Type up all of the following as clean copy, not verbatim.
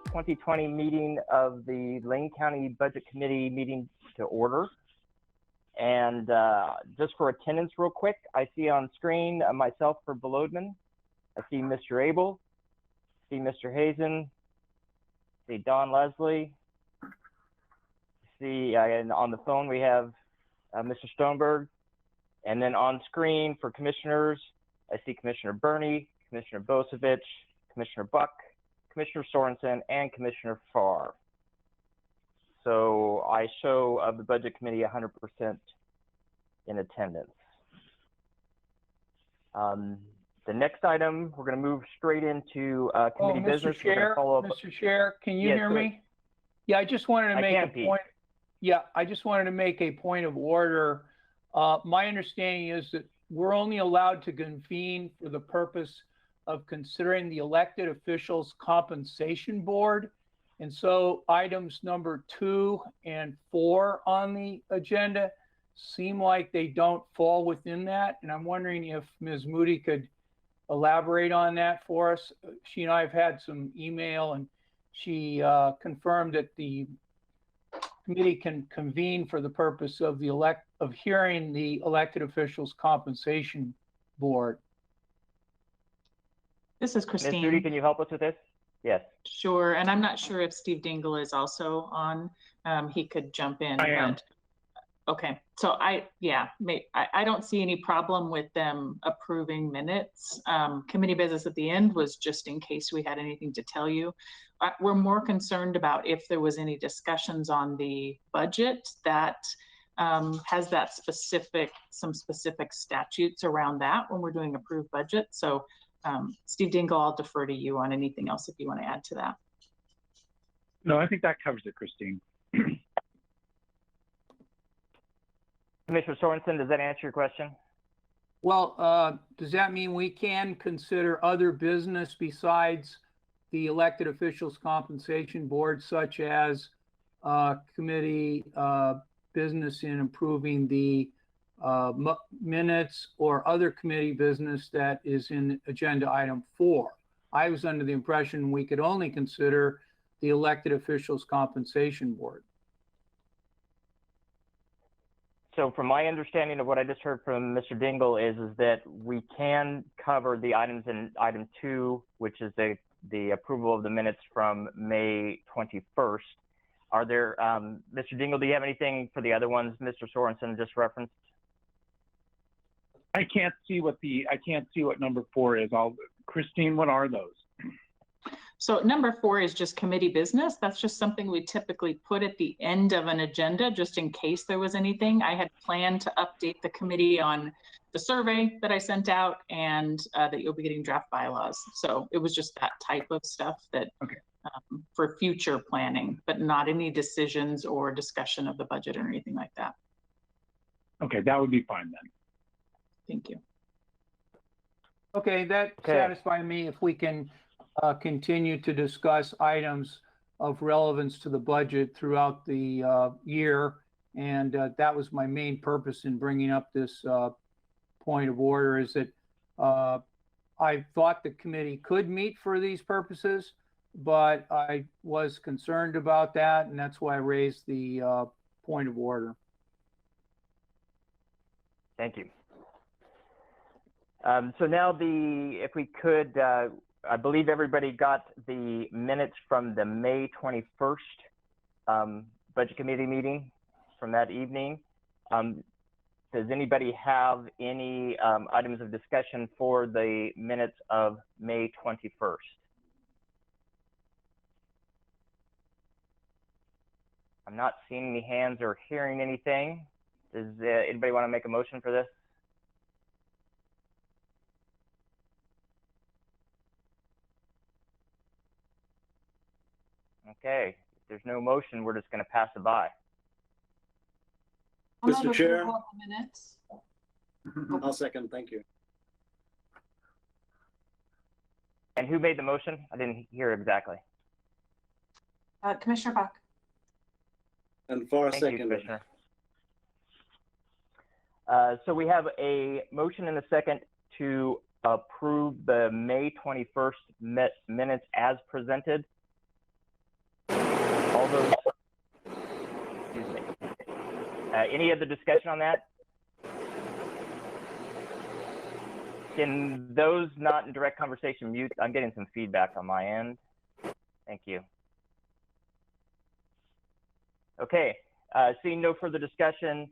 2020 meeting of the Lane County Budget Committee meeting to order. And just for attendance real quick, I see on screen myself for Bolodman. I see Mr. Abel, see Mr. Hazen, see Don Leslie, see and on the phone we have Mr. Stoneberg. And then on screen for commissioners, I see Commissioner Burney, Commissioner Bosevich, Commissioner Buck, Commissioner Sorensen, and Commissioner Farr. So I show of the Budget Committee 100% in attendance. The next item, we're going to move straight into committee business. Mr. Chair, Mr. Chair, can you hear me? Yeah, I just wanted to make a point. Yeah, I just wanted to make a point of order. My understanding is that we're only allowed to convene for the purpose of considering the elected officials' compensation board. And so items number 2 and 4 on the agenda seem like they don't fall within that. And I'm wondering if Ms. Moody could elaborate on that for us. She and I have had some email, and she confirmed that the committee can convene for the purpose of hearing the elected officials' compensation board. This is Christine. Ms. Moody, can you help us with this? Yes. Sure, and I'm not sure if Steve Dingle is also on. He could jump in. I am. Okay, so I don't see any problem with them approving minutes. Committee business at the end was just in case we had anything to tell you. We're more concerned about if there was any discussions on the budget that has that some specific statutes around that when we're doing approved budget. So Steve Dingle, I'll defer to you on anything else if you want to add to that. No, I think that covers it, Christine. Commissioner Sorensen, does that answer your question? Well, does that mean we can consider other business besides the elected officials' compensation board, such as committee business in improving the minutes or other committee business that is in agenda item 4? I was under the impression we could only consider the elected officials' compensation board. So from my understanding of what I just heard from Mr. Dingle is that we can cover the items in item 2, which is the approval of the minutes from May 21st. Are there, Mr. Dingle, do you have anything for the other ones Mr. Sorensen just referenced? I can't see what number 4 is. Christine, what are those? So number 4 is just committee business. That's just something we typically put at the end of an agenda, just in case there was anything. I had planned to update the committee on the survey that I sent out and that you'll be getting draft bylaws. So it was just that type of stuff that for future planning, but not any decisions or discussion of the budget or anything like that. Okay, that would be fine then. Thank you. Okay, that satisfies me. If we can continue to discuss items of relevance to the budget throughout the year. And that was my main purpose in bringing up this point of order, is that I thought the committee could meet for these purposes, but I was concerned about that, and that's why I raised the point of order. Thank you. So now if we could, I believe everybody got the minutes from the May 21st Budget Committee meeting from that evening. Does anybody have any items of discussion for the minutes of May 21st? I'm not seeing any hands or hearing anything. Does anybody want to make a motion for this? Okay, if there's no motion, we're just going to pass it by. Mr. Chair, minutes. I'll second. Thank you. And who made the motion? I didn't hear exactly. Commissioner Buck. And for a Thank you, second. Commissioner. So we have a motion and a second to approve the May 21st minutes as presented. all those, excuse me. Any other discussion on that? Can those not in direct conversation mute? I'm getting some feedback on my end. Thank you. Okay, seeing no further discussion,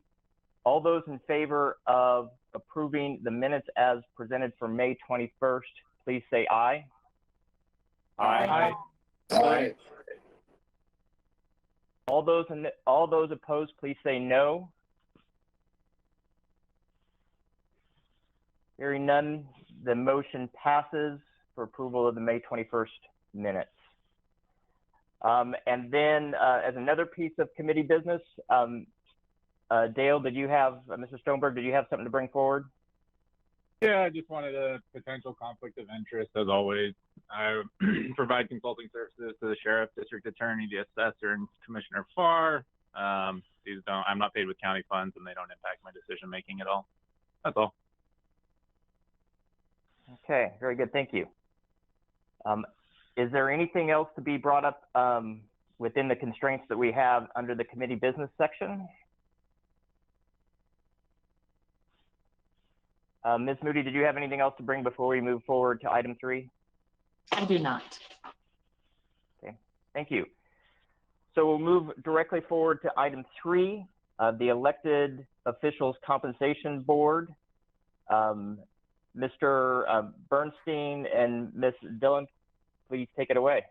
all those in favor of approving the minutes as presented for May 21st, please say aye. Aye. Aye. All those opposed, please say no. Hearing none, the motion passes for approval of the May 21st minutes. And then as another piece of committee business, Dale, did you have, Mr. Stoneberg, did you have something to bring forward? Yeah, I just wanted a potential conflict of interest. As always, I provide consulting services to the sheriff, district attorney, the assessor, and Commissioner Farr. These I'm not paid with county funds, and they don't impact my decision making at all. That's all. Okay, very good. Thank you. Is there anything else to be brought up within the constraints that we have under the committee business section? Ms. Moody, did you have anything else to bring before we move forward to item 3? I do not. Okay, thank you. So we'll move directly forward to item 3, the Elected Officials Compensation Board. Mr. Bernstein and Ms. Dillon, please take it away.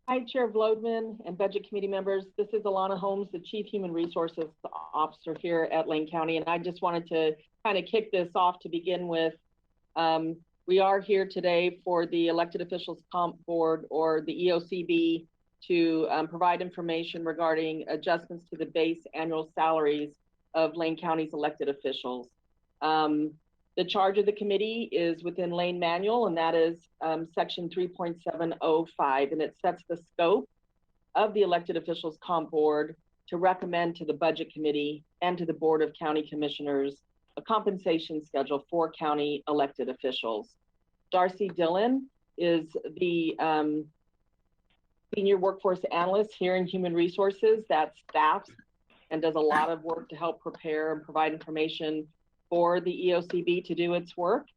Hi, Chair Vlodman and Budget Committee members. This is Alana Holmes, the Chief Human Resources Officer here at Lane County, and I just wanted to kind of kick this off to begin with. We are here today for the Elected Officials Comp Board, or the EOCB, to provide information regarding adjustments to the base annual salaries of Lane County's elected officials. The charge of the committee is within Lane Manual, and that is section 3.705, and it sets the scope of the Elected Officials Comp Board to recommend to the Budget Committee and to the Board of County Commissioners a compensation schedule for county elected officials. Darcy Dillon is the Senior Workforce Analyst here in Human Resources that staffs and does a lot of work to help prepare and provide information for the EOCB to do its work.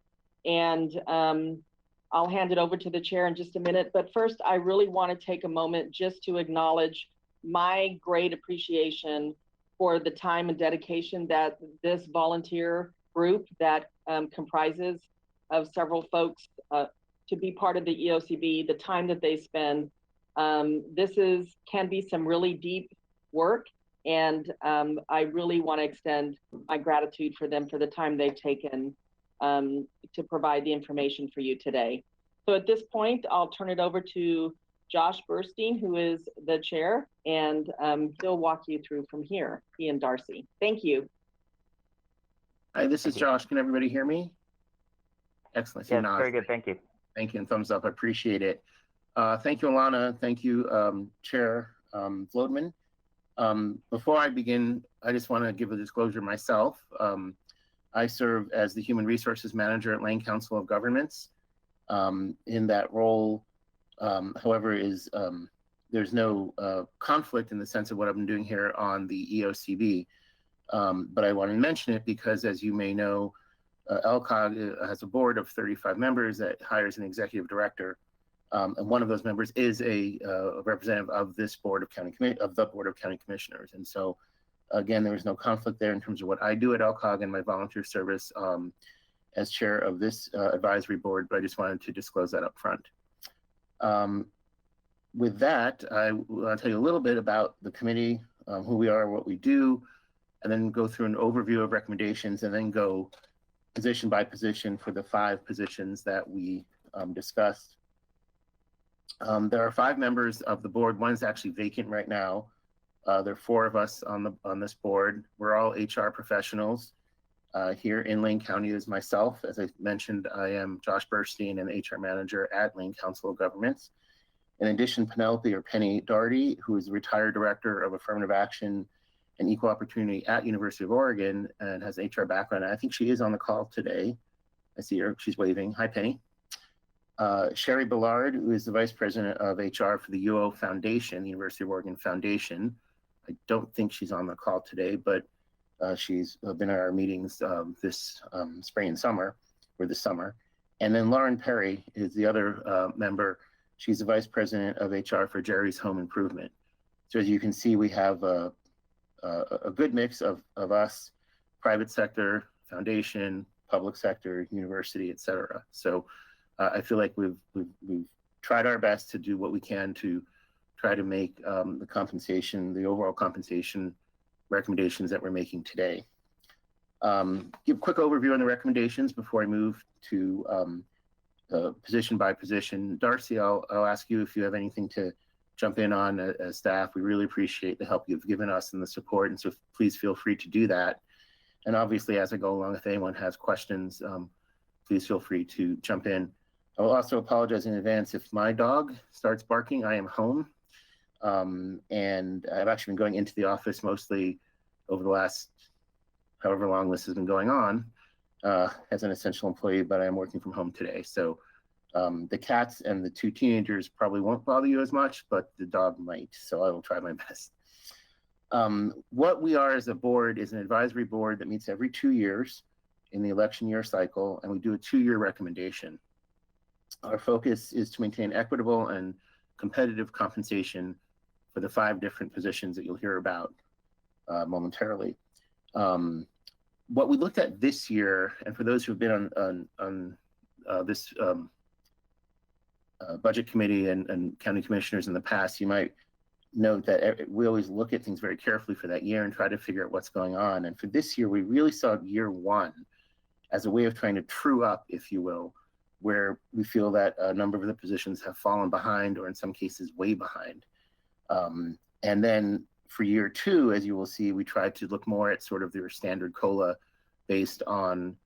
And I'll hand it over to the chair in just a minute. But first, I really want to take a moment just to acknowledge my great appreciation for the time and dedication that this volunteer group that comprises of several folks to be part of the EOCB, the time that they spend. This can be some really deep work. And I really want to extend my gratitude for them for the time they've taken to provide the information for you today. So at this point, I'll turn it over to Josh Burstein, who is the chair, and he'll walk you through from here, he and Darcy. Thank you. Hi, this is Josh. Can everybody hear me? Excellent. Yes, very good. Thank you. Thank you, and thumbs up. I appreciate it. Thank you, Alana. Thank you, Chair Vlodman. Before I begin, I just want to give a disclosure myself. I serve as the Human Resources Manager at Lane Council of Governments. In that role, however, there's no conflict in the sense of what I've been doing here on the EOCB. But I want to mention it because, as you may know, LCOG has a board of 35 members that hires an executive director. And one of those members is a representative of this board of the Board of County Commissioners. And so, again, there is no conflict there in terms of what I do at LCOG and my volunteer service as chair of this advisory board. But I just wanted to disclose that up front. With that, I will tell you a little bit about the committee, who we are, what we do, and then go through an overview of recommendations, and then go position by position for the 5 positions that we discussed. There are 5 members of the board. One is actually vacant right now. There are 4 of us on this board. We're all HR professionals. Here in Lane County is myself. As I mentioned, I am Josh Burstein, an HR manager at Lane Council of Governments. In addition, Penelope or Penny Doherty, who is the retired director of affirmative action and equal opportunity at University of Oregon and has an HR background. I think she is on the call today. I see her, she's waving. Hi, Penny. Sherry Ballard, who is the Vice President of HR for the UO Foundation, the University of Oregon Foundation. I don't think she's on the call today, but she's been at our meetings this spring and summer, or this summer. And then Lauren Perry is the other member. She's the Vice President of HR for Jerry's Home Improvement. So as you can see, we have a good mix of us, private sector, foundation, public sector, university, et cetera. So I feel like we've tried our best to do what we can to try to make the compensation, the overall compensation recommendations that we're making today. Give a quick overview on the recommendations before I move to position by position. Darcy, I'll ask you if you have anything to jump in on as staff. We really appreciate the help you've given us and the support, and so please feel free to do that. And obviously, as I go along, if anyone has questions, please feel free to jump in. I will also apologize in advance if my dog starts barking. I am home, and I've actually been going into the office mostly over the last however long this has been going on as an essential employee, but I am working from home today. So the cats and the 2 teenagers probably won't bother you as much, but the dog might, so I will try my best. What we are as a board is an advisory board that meets every 2 years in the election year cycle, and we do a 2-year recommendation. Our focus is to maintain equitable and competitive compensation for the 5 different positions that you'll hear about momentarily. What we looked at this year, and for those who've been on this budget committee and county commissioners in the past, you might note that we always look at things very carefully for that year and try to figure out what's going on. And for this year, we really saw year 1 as a way of trying to true up, if you will, where we feel that a number of the positions have fallen behind, or in some cases way behind. And then for year 2, as you will see, we tried to look more at sort of their standard COLA based on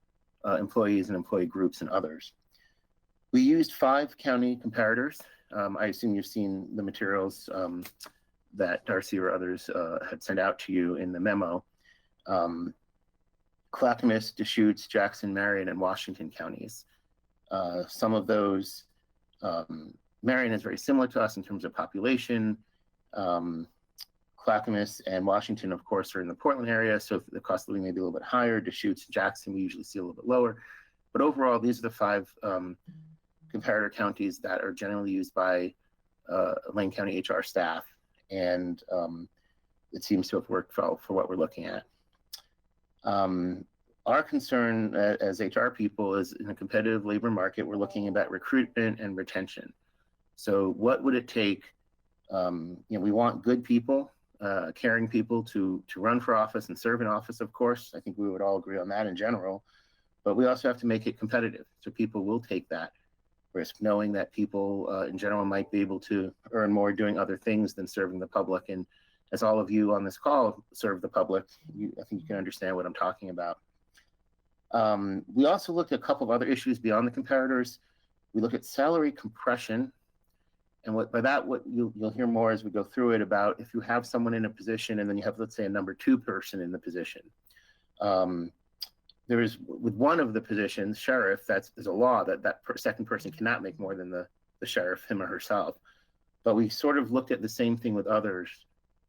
employees and employee groups and others. We used 5 county comparators. I assume you've seen the materials that Darcy or others had sent out to you in the memo. Clackamas, Deschutes, Jackson, Marion, and Washington counties. Some of those, Marion is very similar to us in terms of population. Clackamas and Washington, of course, are in the Portland area, so the cost of living may be a little bit higher. Deschutes and Jackson, we usually see a little bit lower. But overall, these are the 5 comparator counties that are generally used by Lane County HR staff, and it seems to have worked well for what we're looking at. Our concern as HR people is in a competitive labor market, we're looking at recruitment and retention. So what would it take? We want good people, caring people to run for office and serve in office, of course. I think we would all agree on that in general, but we also have to make it competitive so people will take that risk, knowing that people in general might be able to earn more doing other things than serving the public. And as all of you on this call serve the public, I think you can understand what I'm talking about. We also looked at a couple of other issues beyond the comparators. We look at salary compression, and what you'll hear more as we go through it about if you have someone in a position and then you have, let's say, a number 2 person in the position. There is, with one of the positions, sheriff, there's a law that second person cannot make more than the sheriff, him or herself. But we sort of looked at the same thing with others,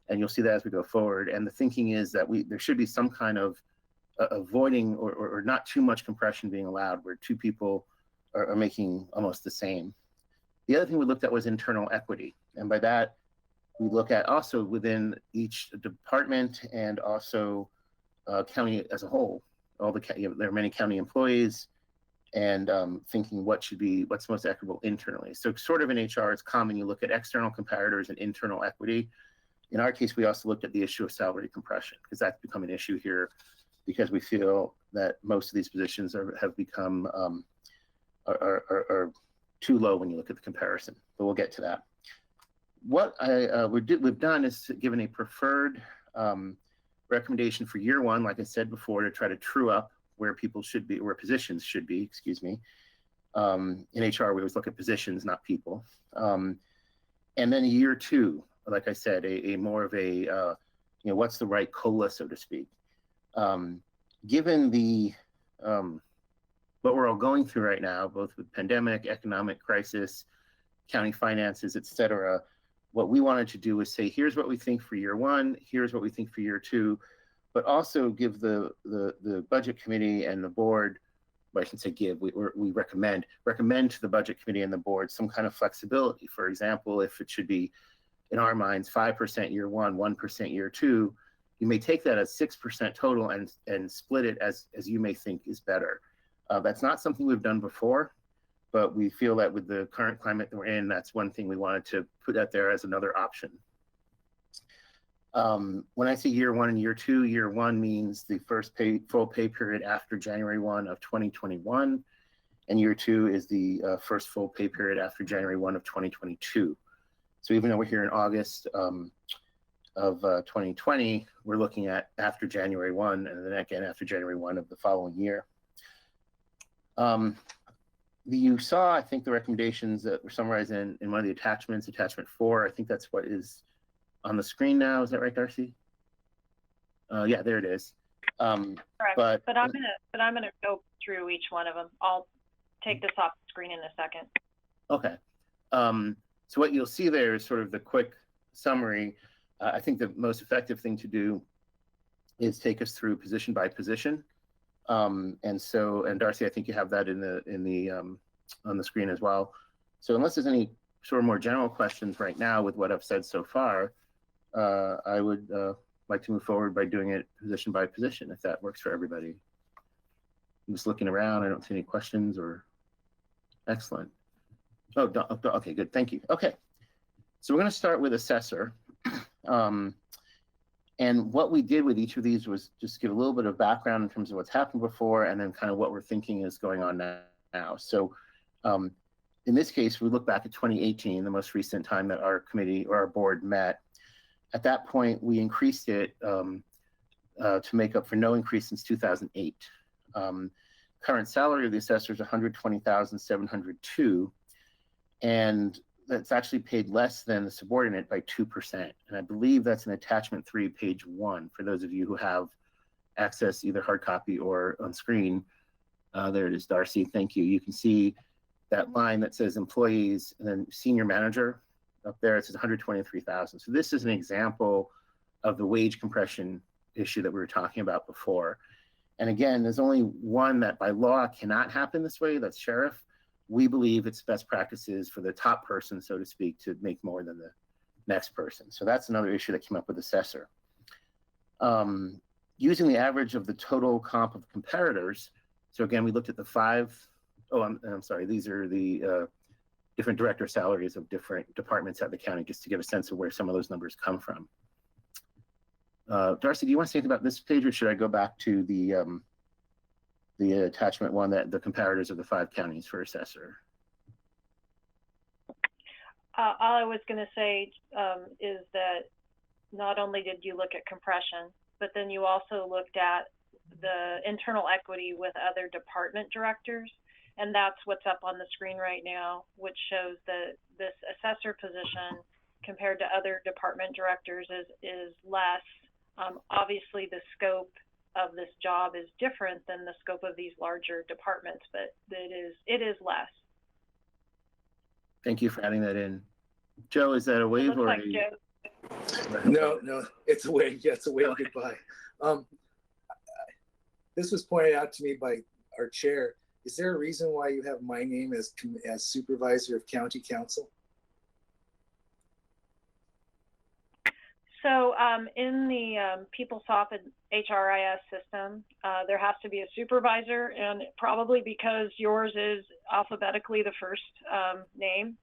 and you'll see that as we go forward. And the thinking is that there should be some kind of avoiding or not too much compression being allowed where 2 people are making almost the same. The other thing we looked at was internal equity. And by that, we look at also within each department and also county as a whole. There are many county employees, and thinking what's most equitable internally. So sort of in HR, it's common you look at external comparators and internal equity. In our case, we also looked at the issue of salary compression because that's become an issue here because we feel that most of these positions have become are too low when you look at the comparison, but we'll get to that. What we've done is given a preferred recommendation for year 1, like I said before, to try to true up where people should be, where positions should be, excuse me. In HR, we always look at positions, not people. And then year 2, like I said, a more of a, what's the right COLA, so to speak. Given the what we're all going through right now, both with pandemic, economic crisis, county finances, et cetera, what we wanted to do was say, here's what we think for year one, here's what we think for year two, but also give the budget committee and the board, well, I shouldn't say give, we recommend to the budget committee and the board some kind of flexibility. For example, if it should be, in our minds, 5% year one, 1% year two, you may take that as 6% total and split it as you may think is better. That's not something we've done before, but we feel that with the current climate that we're in, that's one thing we wanted to put out there as another option. When I say year one and year two, year one means the first full pay period after January 1 of 2021, and year two is the first full pay period after January 1 of 2022. So even though we're here in August of 2020, we're looking at after January 1 and then again after January 1 of the following year. You saw, I think, the recommendations that were summarized in one of the attachments, attachment 4. I think that's what is on the screen now. Is that right, Darcy? Yeah, there it is. Correct. But I'm gonna go through each one of them. I'll take this off the screen in a second. Okay. So what you'll see there is sort of the quick summary. I think the most effective thing to do is take us through position by position. And Darcy, I think you have that on the screen as well. So unless there's any sort of more general questions right now with what I've said so far, I would like to move forward by doing it position by position, if that works for everybody. I'm just looking around. I don't see any questions or excellent. Oh, okay, good. Thank you. Okay. So we're going to start with assessor. And what we did with each of these was just give a little bit of background in terms of what's happened before and then kind of what we're thinking is going on now. So in this case, we look back at 2018, the most recent time that our committee or our board met. At that point, we increased it to make up for no increase since 2008. Current salary of the assessor is $120,702, and that's actually paid less than the subordinate by 2%. And I believe that's in attachment 3, page 1, for those of you who have access either hard copy or on screen. There it is, Darcy, thank you. You can see that line that says employees and then senior manager up there, it says 123,000. So this is an example of the wage compression issue that we were talking about before. And again, there's only one that by law cannot happen this way, that's sheriff. We believe it's best practices for the top person, so to speak, to make more than the next person. So that's another issue that came up with assessor. Using the average of the total comp of comparators. So again, we looked at the 5, I'm sorry, these are the different director salaries of different departments at the county, just to get a sense of where some of those numbers come from. Darcy, do you want to say anything about this page, or should I go back to the attachment 1, that the comparators of the 5 counties for assessor? All I was going to say is that not only did you look at compression, but then you also looked at the internal equity with other department directors. And that's what's up on the screen right now, which shows that this assessor position compared to other department directors is less. Obviously, the scope of this job is different than the scope of these larger departments, but it is less. Thank you for adding that in. Joe, is that a wave or like No, it's a wave. Yeah, it's a wave. Goodbye. This was pointed out to me by our chair. Is there a reason why you have my name as supervisor of county council? So in the PeopleSoft and HRIS system, there has to be a supervisor, and probably because yours is alphabetically the first name,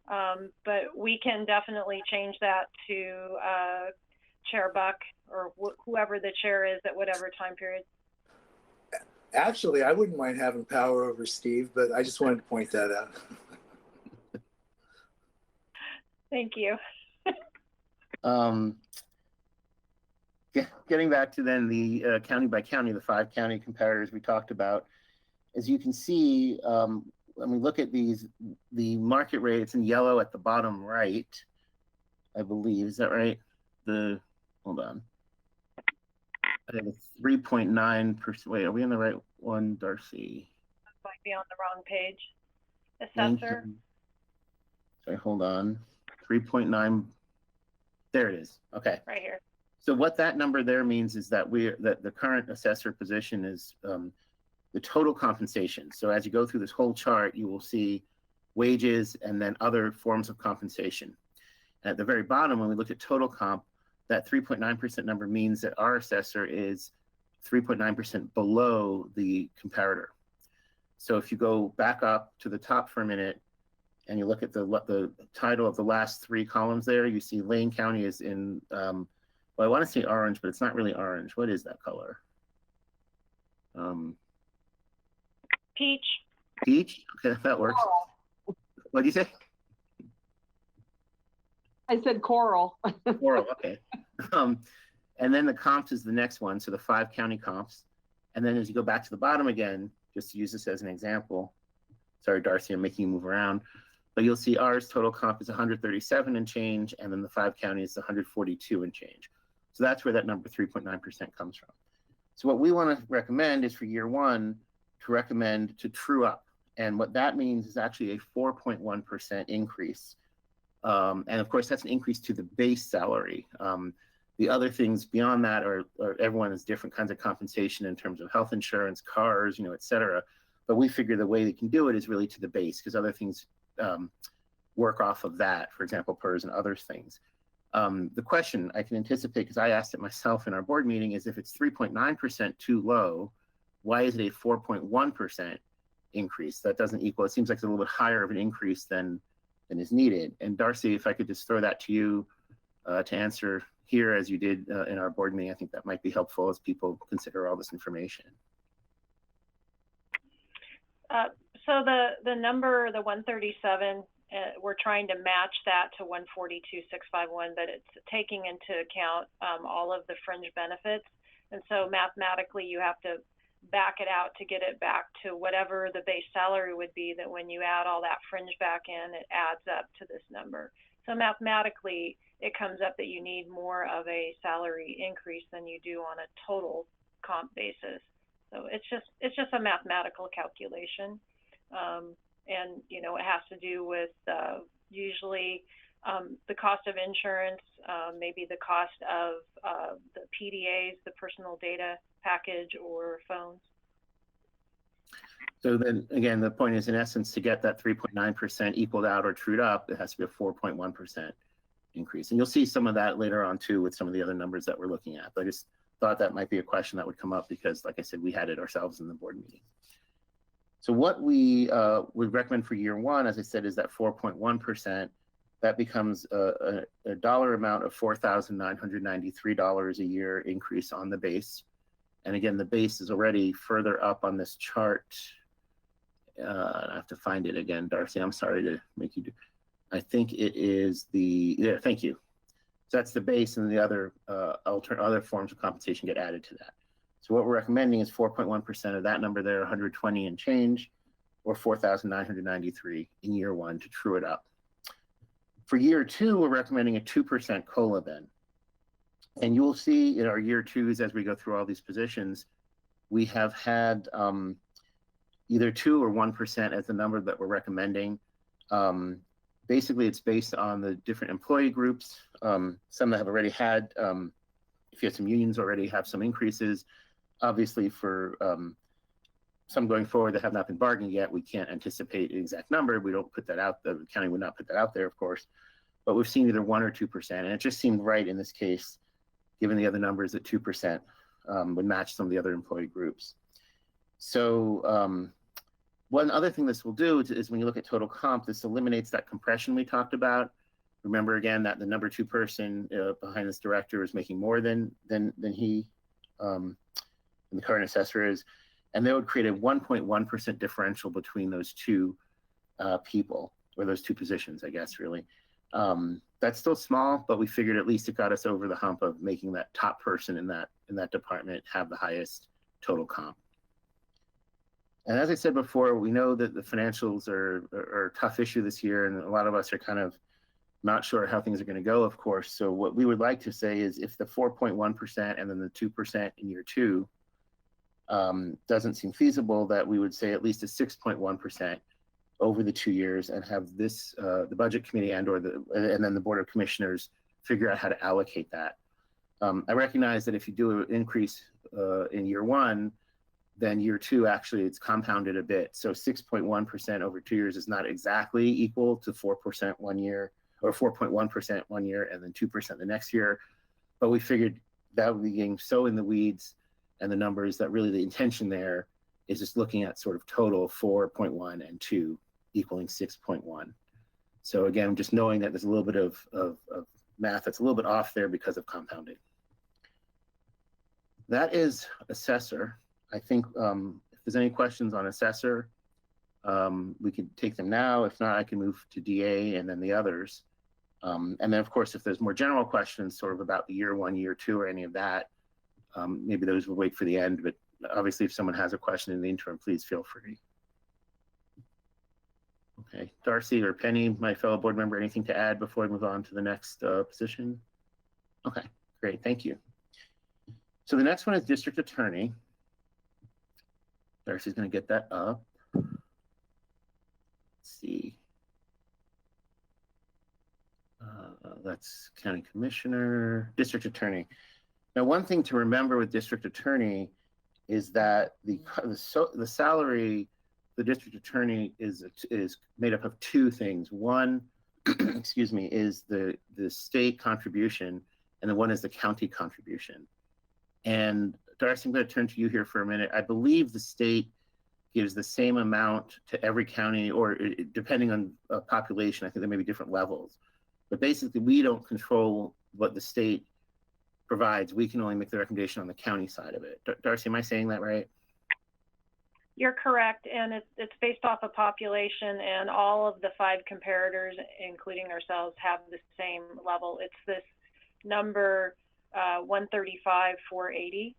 but we can definitely change that to Chair Buck or whoever the chair is at whatever time period. Actually, I wouldn't mind having power over Steve, but I just wanted to point that out. Thank you. Getting back to then the county by county, the 5 county comparators we talked about, as you can see, when we look at these, the market rate, it's in yellow at the bottom right, I believe. Is that right? Hold on. I think it's 3.9%. Wait, are we in the right one, Darcy? might be on the wrong page. Lane Assessor. County. Sorry, hold on. 3.9. There it is. Okay. Right here. So what that number there means is that that the current assessor position is the total compensation. So as you go through this whole chart, you will see wages and then other forms of compensation. And at the very bottom, when we look at total comp, that 3.9% number means that our assessor is 3.9% below the comparator. So if you go back up to the top for a minute and you look at the title of the last three columns there, you see Lane County is in, well, I want to say orange, but it's not really orange. What is that color? Peach. Peach? Okay, that works. What do you say? I said coral. Coral, okay. And then the comps is the next one, so the 5 county comps. And then as you go back to the bottom again, just to use this as an example, sorry, Darcy, I'm making you move around, but you'll see ours total comp is 137 and change, and then the 5 county is 142 and change. So that's where that number 3.9% comes from. So what we want to recommend is for year one to recommend to true up. And what that means is actually a 4.1% increase. And of course, that's an increase to the base salary. The other things beyond that are everyone has different kinds of compensation in terms of health insurance, cars, et cetera. But we figure the way they can do it is really to the base, because other things work off of that, for example, PERS and other things. The question I can anticipate, because I asked it myself in our board meeting, is if it's 3.9% too low, why is it a 4.1% increase? That doesn't equal, it seems like it's a little bit higher of an increase than is needed. And Darcy, if I could just throw that to you to answer here as you did in our board meeting, I think that might be helpful as people consider all this information. So the number, the 137, we're trying to match that to 142,651, but it's taking into account all of the fringe benefits. And so mathematically, you have to back it out to get it back to whatever the base salary would be, that when you add all that fringe back in, it adds up to this number. So mathematically, it comes up that you need more of a salary increase than you do on a total comp basis. So it's just a mathematical calculation. And, it has to do with usually the cost of insurance, maybe the cost of the PDAs, the personal data package, or phones. So then again, the point is, in essence, to get that 3.9% equaled out or trued up, it has to be a 4.1% increase. And you'll see some of that later on too with some of the other numbers that we're looking at. But I just thought that might be a question that would come up because, like I said, we had it ourselves in the board meeting. So what we would recommend for year one, as I said, is that 4.1%. That becomes a dollar amount of $4,993 a year increase on the base. And again, the base is already further up on this chart. I have to find it again, Darcy. I'm sorry to make you do. I think it is yeah, thank you. So that's the base, and the other other forms of compensation get added to that. So what we're recommending is 4.1% of that number there, 120 and change, or 4,993 in year one to true it up. For year two, we're recommending a 2% COLA then. And you'll see in our year twos, as we go through all these positions, we have had either 2 or 1% as the number that we're recommending. Basically, it's based on the different employee groups. Some that have already had, if you have some unions already have some increases. Obviously, for some going forward that have not been bargained yet, we can't anticipate an exact number. We don't put that out. The county would not put that out there, of course. But we've seen either 1 or 2%. And it just seemed right in this case, given the other numbers, that 2% would match some of the other employee groups. So one other thing this will do is when you look at total comp, this eliminates that compression we talked about. Remember again that the number 2 person behind this director is making more than he, the current assessor is, and they would create a 1.1% differential between those two people, or those two positions, I guess, really. That's still small, but we figured at least it got us over the hump of making that top person in that department have the highest total comp. And as I said before, we know that the financials are a tough issue this year, and a lot of us are kind of not sure how things are going to go, of course. So what we would like to say is if the 4.1% and then the 2% in year two doesn't seem feasible, that we would say at least a 6.1% over the 2 years and have this, the budget committee and then the board of commissioners figure out how to allocate that. I recognize that if you do an increase in year one, then year two, actually it's compounded a bit. So 6.1% over 2 years is not exactly equal to 4% 1 year, or 4.1% 1 year and then 2% the next year. But we figured that would be getting so in the weeds and the numbers that really the intention there is just looking at sort of total 4.1 and 2 equaling 6.1. So again, just knowing that there's a little bit of math that's a little bit off there because of compounding. That is assessor. I think if there's any questions on assessor, we could take them now. If not, I can move to DA and then the others. And then of course, if there's more general questions sort of about the year one, year two, or any of that, maybe those will wait for the end, but obviously if someone has a question in the interim, please feel free. Okay, Darcy or Penny, my fellow board member, anything to add before I move on to the next position? Okay, great, thank you. So the next one is district attorney. Darcy's gonna get that up. Let's see. That's county commissioner, district attorney. Now, one thing to remember with district attorney is that the salary, the district attorney is made up of two things. One, excuse me, is the state contribution, and the one is the county contribution. And Darcy, I'm going to turn to you here for a minute. I believe the state gives the same amount to every county, or depending on population, I think there may be different levels. But basically, we don't control what the state provides. We can only make the recommendation on the county side of it. Darcy, am I saying that right? You're correct, and it's based off of population, and all of the 5 comparators, including ourselves, have the same level. It's this number 135,480.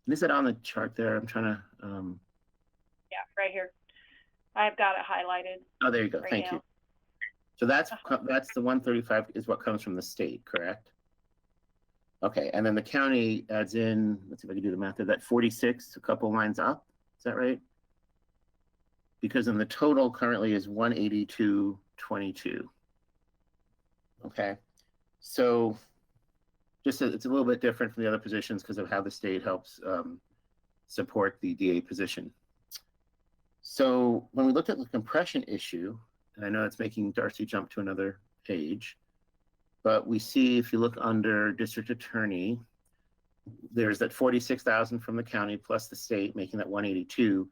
Is it on the chart there? I'm trying to. Yeah, right here. I've got it highlighted. Oh, there you go. Right Thank now. you. So that's the 135 is what comes from the state, correct? Okay, and then the county adds in, let's see if I can do the math there, that 46, a couple lines up, is that right? Because then the total currently is 182.22. Okay, so just it's a little bit different from the other positions because of how the state helps support the DA position. So when we looked at the compression issue, and I know it's making Darcy jump to another page, but we see if you look under district attorney, there's that 46,000 from the county plus the state, making that 182.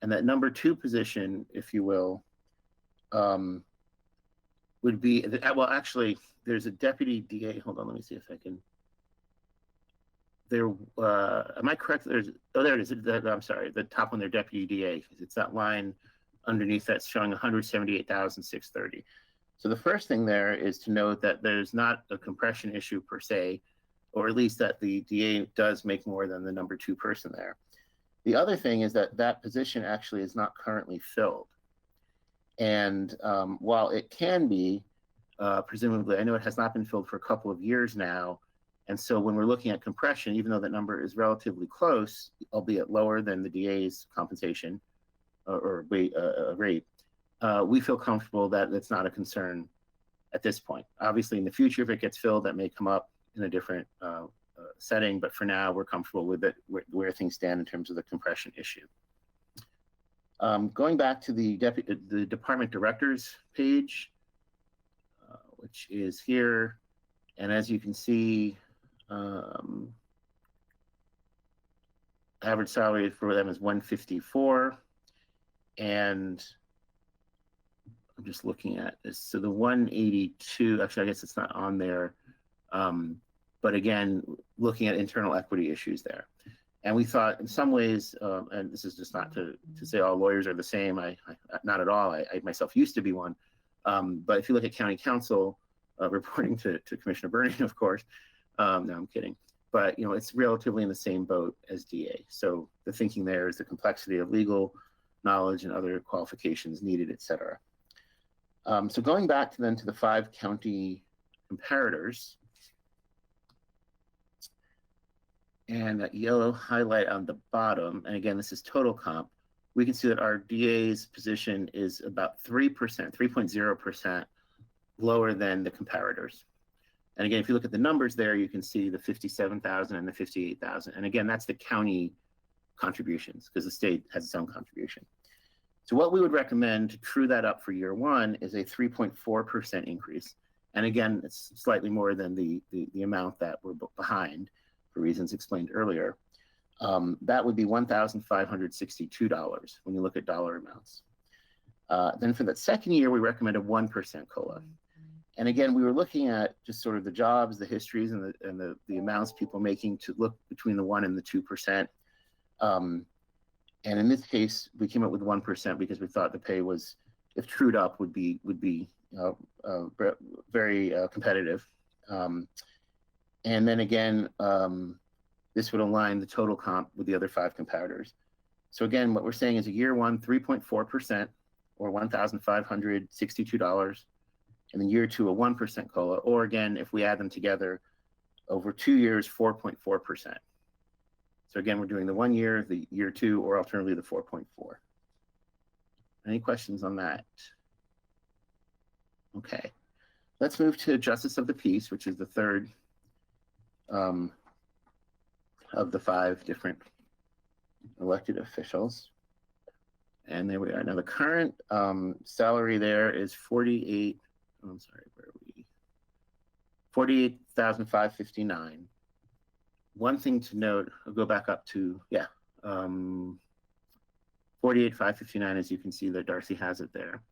And that number 2 position, if you will, would be, well, actually, there's a deputy DA. Hold on, let me see if I can. There, am I correct? There's, oh, there it is. I'm sorry, the top one there, deputy DA. It's that line underneath that's showing 178,630. So the first thing there is to note that there's not a compression issue per se, or at least that the DA does make more than the number 2 person there. The other thing is that that position actually is not currently filled. And while it can be, presumably, I know it has not been filled for a couple of years now. And so when we're looking at compression, even though that number is relatively close, albeit lower than the DA's compensation or rate, we feel comfortable that it's not a concern at this point. Obviously, in the future, if it gets filled, that may come up in a different setting, but for now, we're comfortable with it, where things stand in terms of the compression issue. Going back to the department directors page, which is here, and as you can see, average salary for them is 154, and I'm just looking at this. So the 182, actually, I guess it's not on there. But again, looking at internal equity issues there. And we thought in some ways, and this is just not to say all lawyers are the same, not at all. I myself used to be one. But if you look at county council, reporting to Commissioner Berning, of course, no, I'm kidding. But you know, it's relatively in the same boat as DA. So the thinking there is the complexity of legal knowledge and other qualifications needed, et cetera. So going back to the 5 county comparators, and that yellow highlight on the bottom, and again, this is total comp, we can see that our DA's position is about 3%, 3.0% lower than the comparators. And again, if you look at the numbers there, you can see the 57,000 and the 58,000. And again, that's the county contributions because the state has its own contribution. So what we would recommend to true that up for year one is a 3.4% increase. And again, it's slightly more than the amount that we're behind for reasons explained earlier. That would be $1,562 when you look at dollar amounts. Then for that second year, we recommend a 1% COLA. And again, we were looking at just sort of the jobs, the histories, and the amounts people making to look between the 1 and the 2%. And in this case, we came up with 1% because we thought the pay was, if trued up, would be very competitive. And then again, this would align the total comp with the other 5 comparators. So again, what we're saying is a year one, 3.4% or $1,562. And then year two, a 1% COLA, or again, if we add them together over 2 years, 4.4%. So again, we're doing the 1 year, the year two, or alternatively the 4.4. Any questions on that? Okay, let's move to Justice of the Peace, which is the third of the 5 different elected officials. And there we are. Now the current salary there is $48,559. One thing to note, I'll go back up to, 48,559, as you can see that Darcy has it there.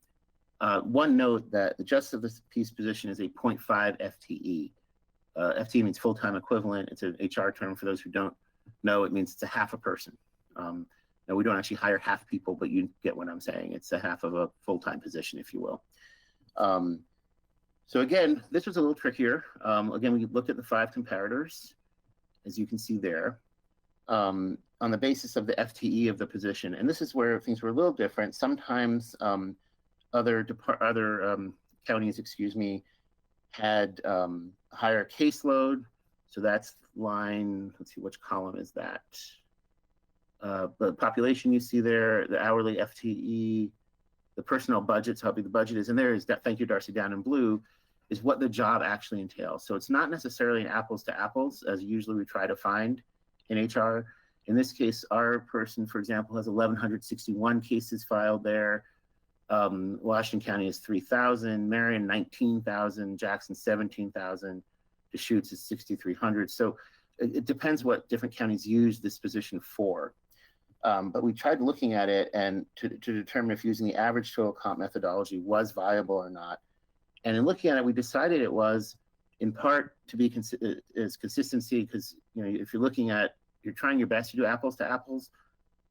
One note that the Justice of the Peace position is a 0.5 FTE. FTE means full-time equivalent. It's an HR term for those who don't know. It means it's a half a person. Now, we don't actually hire half people, but you get what I'm saying. It's a half of a full-time position, if you will. So again, this was a little trickier. Again, we looked at the 5 comparators, as you can see there, on the basis of the FTE of the position. And this is where things were a little different. Sometimes other counties, had higher caseload. So that's line, let's see, which column is that? The population you see there, the hourly FTE, the personnel budget, so how big the budget is, and there is that, thank you, Darcy, down in blue, is what the job actually entails. So it's not necessarily an apples to apples, as usually we try to find in HR. In this case, our person, for example, has 1,161 cases filed there. Washington County is 3,000, Marion 19,000, Jackson 17,000, Deschutes is 6,300. So it depends what different counties use this position for. But we tried looking at it and to determine if using the average total comp methodology was viable or not. And in looking at it, we decided it was, in part, to be consistency, because if you're trying your best to do apples to apples,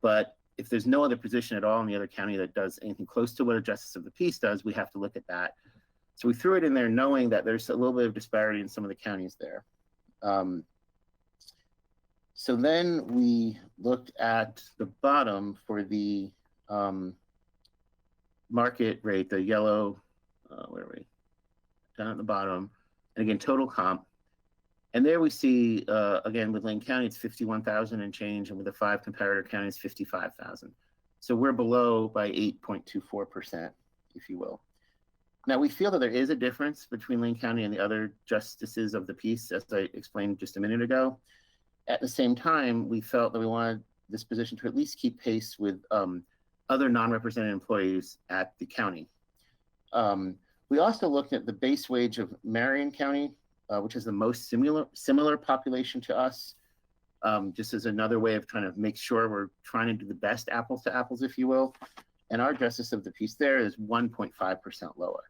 but if there's no other position at all in the other county that does anything close to what a Justice of the Peace does, we have to look at that. So we threw it in there knowing that there's a little bit of disparity in some of the counties there. So then we looked at the bottom for the market rate, the yellow, where are we? Down at the bottom, and again, total comp. And there we see, again, with Lane County, it's 51,000 and change, and with the 5 comparator counties, 55,000. So we're below by 8.24%, if you will. Now, we feel that there is a difference between Lane County and the other justices of the peace, as I explained just a minute ago. At the same time, we felt that we wanted this position to at least keep pace with other non-represented employees at the county. We also looked at the base wage of Marion County, which is the most similar population to us, just as another way of trying to make sure we're trying to do the best apples to apples, if you will. And our Justice of the Peace there is 1.5% lower.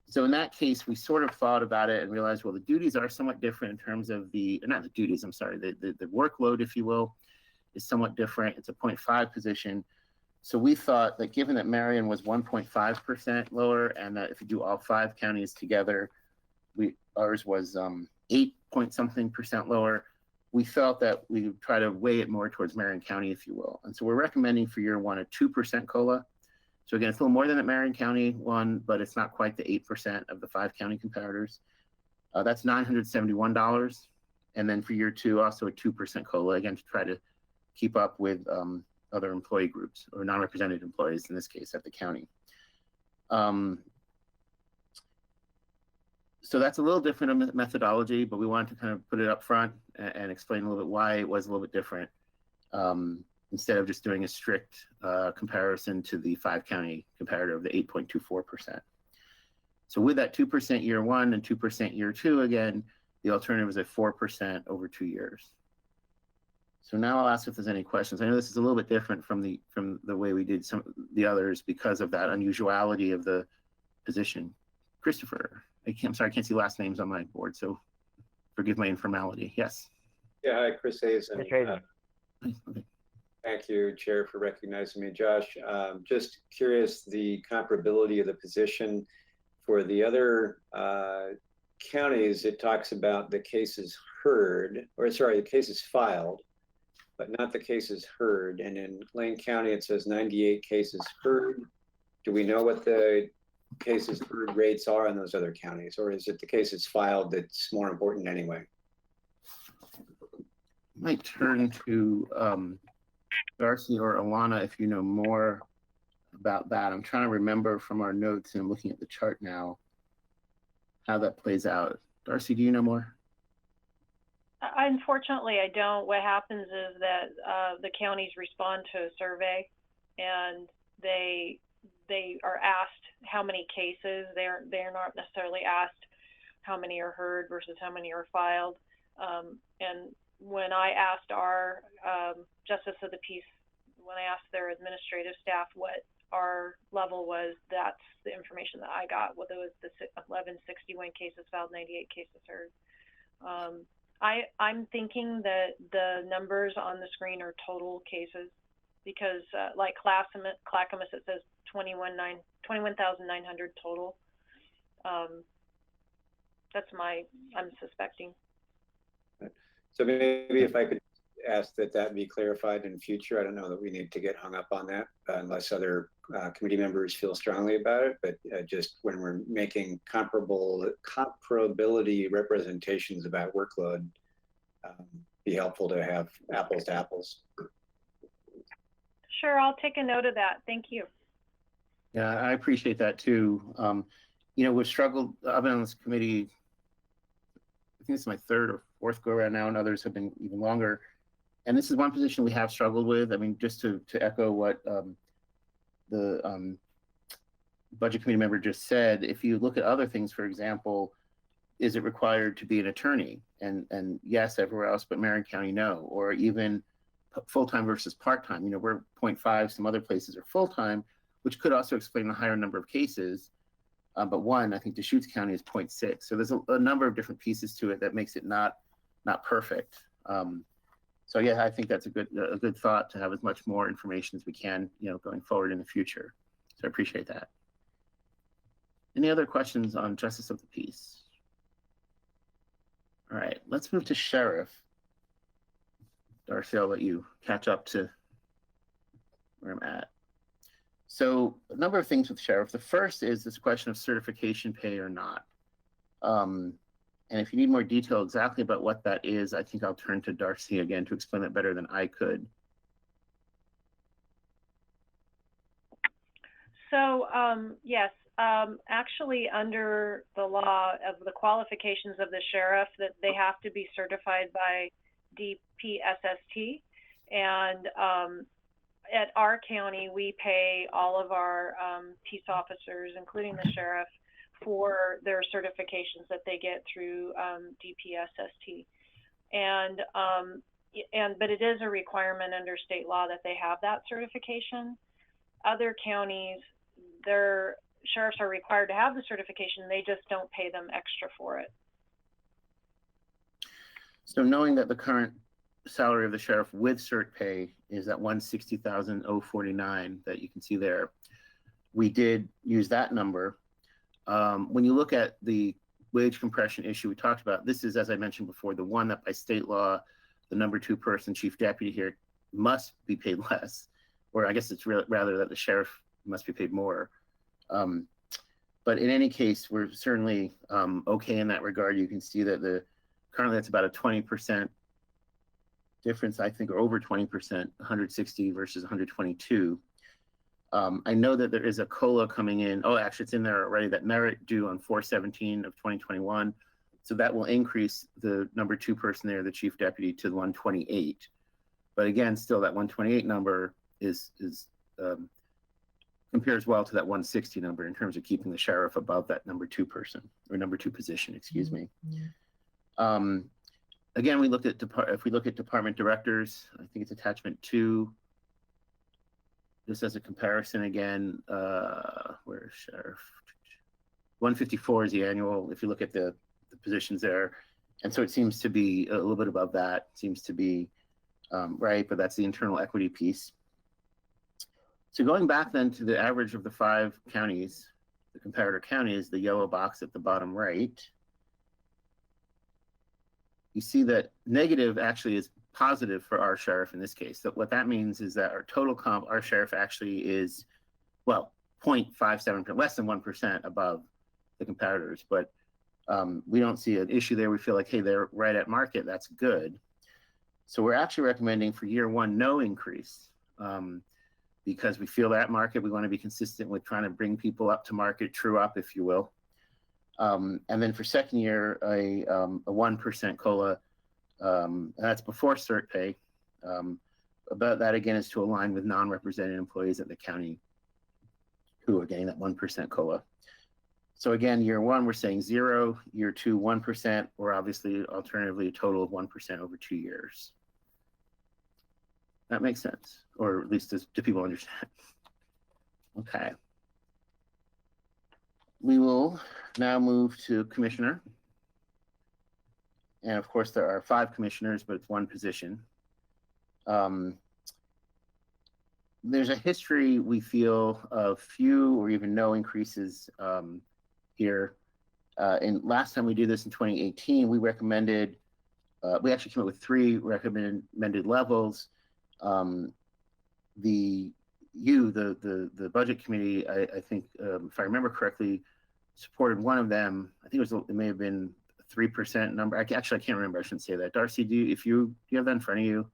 So in that case, we sort of thought about it and realized, well, the duties are somewhat different in terms of the workload, if you will, is somewhat different. It's a 0.5 position. So we thought that given that Marion was 1.5% lower, and that if you do all 5 counties together, ours was 8-point-something% lower, we felt that we would try to weigh it more towards Marion County, if you will. And so we're recommending for year one a 2% COLA. So again, it's a little more than at Marion County one, but it's not quite the 8% of the 5 county comparators. That's $971. And then for year 2, also a 2% COLA, again, to try to keep up with other employee groups or non-represented employees, in this case, at the county. So that's a little different methodology, but we wanted to kind of put it up front and explain a little bit why it was a little bit different, instead of just doing a strict comparison to the 5-county comparator of the 8.24%. So with that 2% year 1 and 2% year 2, again, the alternative is at 4% over 2 years. So now I'll ask if there's any questions. I know this is a little bit different from the way we did some the others because of that unusuality of the position. Christopher, I'm sorry, I can't see last names on my board, so forgive my informality. Yes. Yeah, hi, Chris Hazen. Okay. Thank you, Chair, for recognizing me. Josh, just curious, the comparability of the position for the other counties, it talks about the cases heard, or sorry, the cases filed, but not the cases heard. And in Lane County, it says 98 cases heard. Do we know what the cases heard rates are in those other counties, or is it the cases filed that's more important anyway? I might turn to Darcy or Alana if you know more about that. I'm trying to remember from our notes, and I'm looking at the chart now, how that plays out. Darcy, do you know more? Unfortunately, I don't. What happens is that the counties respond to a survey, and they are asked how many cases. They're not necessarily asked how many are heard versus how many are filed. And when I asked our Justice of the Peace, when I asked their administrative staff what our level was, that's the information that I got. Whether it was the 1161 cases filed, 98 cases heard. I'm thinking that the numbers on the screen are total cases, because like Clackamas, it says 21,900 total. That's I'm suspecting. So maybe if I could ask that be clarified in the future. I don't know that we need to get hung up on that unless other committee members feel strongly about it, but just when we're making comparability representations about workload, be helpful to have apples to apples. Sure, I'll take a note of that. Thank you. Yeah, I appreciate that too. You know, we've struggled, I've been on this committee, I think it's my 3rd or 4th go around now, and others have been even longer. And this is one position we have struggled with. I mean, just to echo what the budget committee member just said, if you look at other things, for example, is it required to be an attorney? And yes, everywhere else but Marion County, no. Or even full-time versus part-time. You know, we're 0.5, some other places are full-time, which could also explain the higher number of cases. But one, I think Deschutes County is 0.6. So there's a number of different pieces to it that makes it not perfect. So yeah, I think that's a good thought to have as much more information as we can, you know, going forward in the future. So I appreciate that. Any other questions on Justice of the Peace? All right, let's move to Sheriff. Darcy, I'll let you catch up to where I'm at. So a number of things with Sheriff. The first is this question of certification pay or not. And if you need more detail exactly about what that is, I think I'll turn to Darcy again to explain it better than I could. So yes, actually under the law of the qualifications of the sheriff, that they have to be certified by DPSST. And at our county, we pay all of our peace officers, including the sheriff, for their certifications that they get through DPSST. But it is a requirement under state law that they have that certification. Other counties, their sheriffs are required to have the certification, they just don't pay them extra for it. So knowing that the current salary of the sheriff with cert pay is at $160,049 that you can see there, we did use that number. When you look at the wage compression issue we talked about, this is, as I mentioned before, the one that by state law, the number 2 person, chief deputy here, must be paid less, or I guess it's rather that the sheriff must be paid more. But in any case, we're certainly okay in that regard. You can see that the currently that's about a 20% difference, I think, or over 20%, 160 versus 122. I know that there is a COLA coming in. Oh, actually, it's in there already, that merit due on 4/17 of 2021. So that will increase the number 2 person there, the chief deputy, to 128. But again, still that 128 number compares well to that 160 number in terms of keeping the sheriff above that number 2 person, or number 2 position, excuse me. Again, if we look at department directors, I think it's attachment 2. Just as a comparison again, where's sheriff? 154 is the annual, if you look at the positions there. And so it seems to be a little bit above that, seems to be right, but that's the internal equity piece. So going back then to the average of the 5 counties, the comparator counties, the yellow box at the bottom right, you see that negative actually is positive for our sheriff in this case. So what that means is that our total comp, our sheriff actually is, well, 0.57%, less than 1% above the comparators, but we don't see an issue there. We feel like, hey, they're right at market, that's good. So we're actually recommending for year 1, no increase, because we feel that market, we want to be consistent with trying to bring people up to market, true up, if you will. And then for second year, a 1% COLA, and that's before cert pay. But that again is to align with non-represented employees at the county who are getting that 1% COLA. So again, year 1, we're saying 0, year 2, 1%, or obviously alternatively a total of 1% over 2 years. That makes sense, or at least do people understand? Okay. We will now move to commissioner. And of course, there are 5 commissioners, but it's 1 position. There's a history, we feel, of few or even no increases here. And last time we did this in 2018, we recommended, we actually came up with 3 recommended levels. The budget committee, I think, if I remember correctly, supported one of them. I think it may have been a 3% number. Actually, I can't remember. I shouldn't say that. Darcy, do you have that in front of you?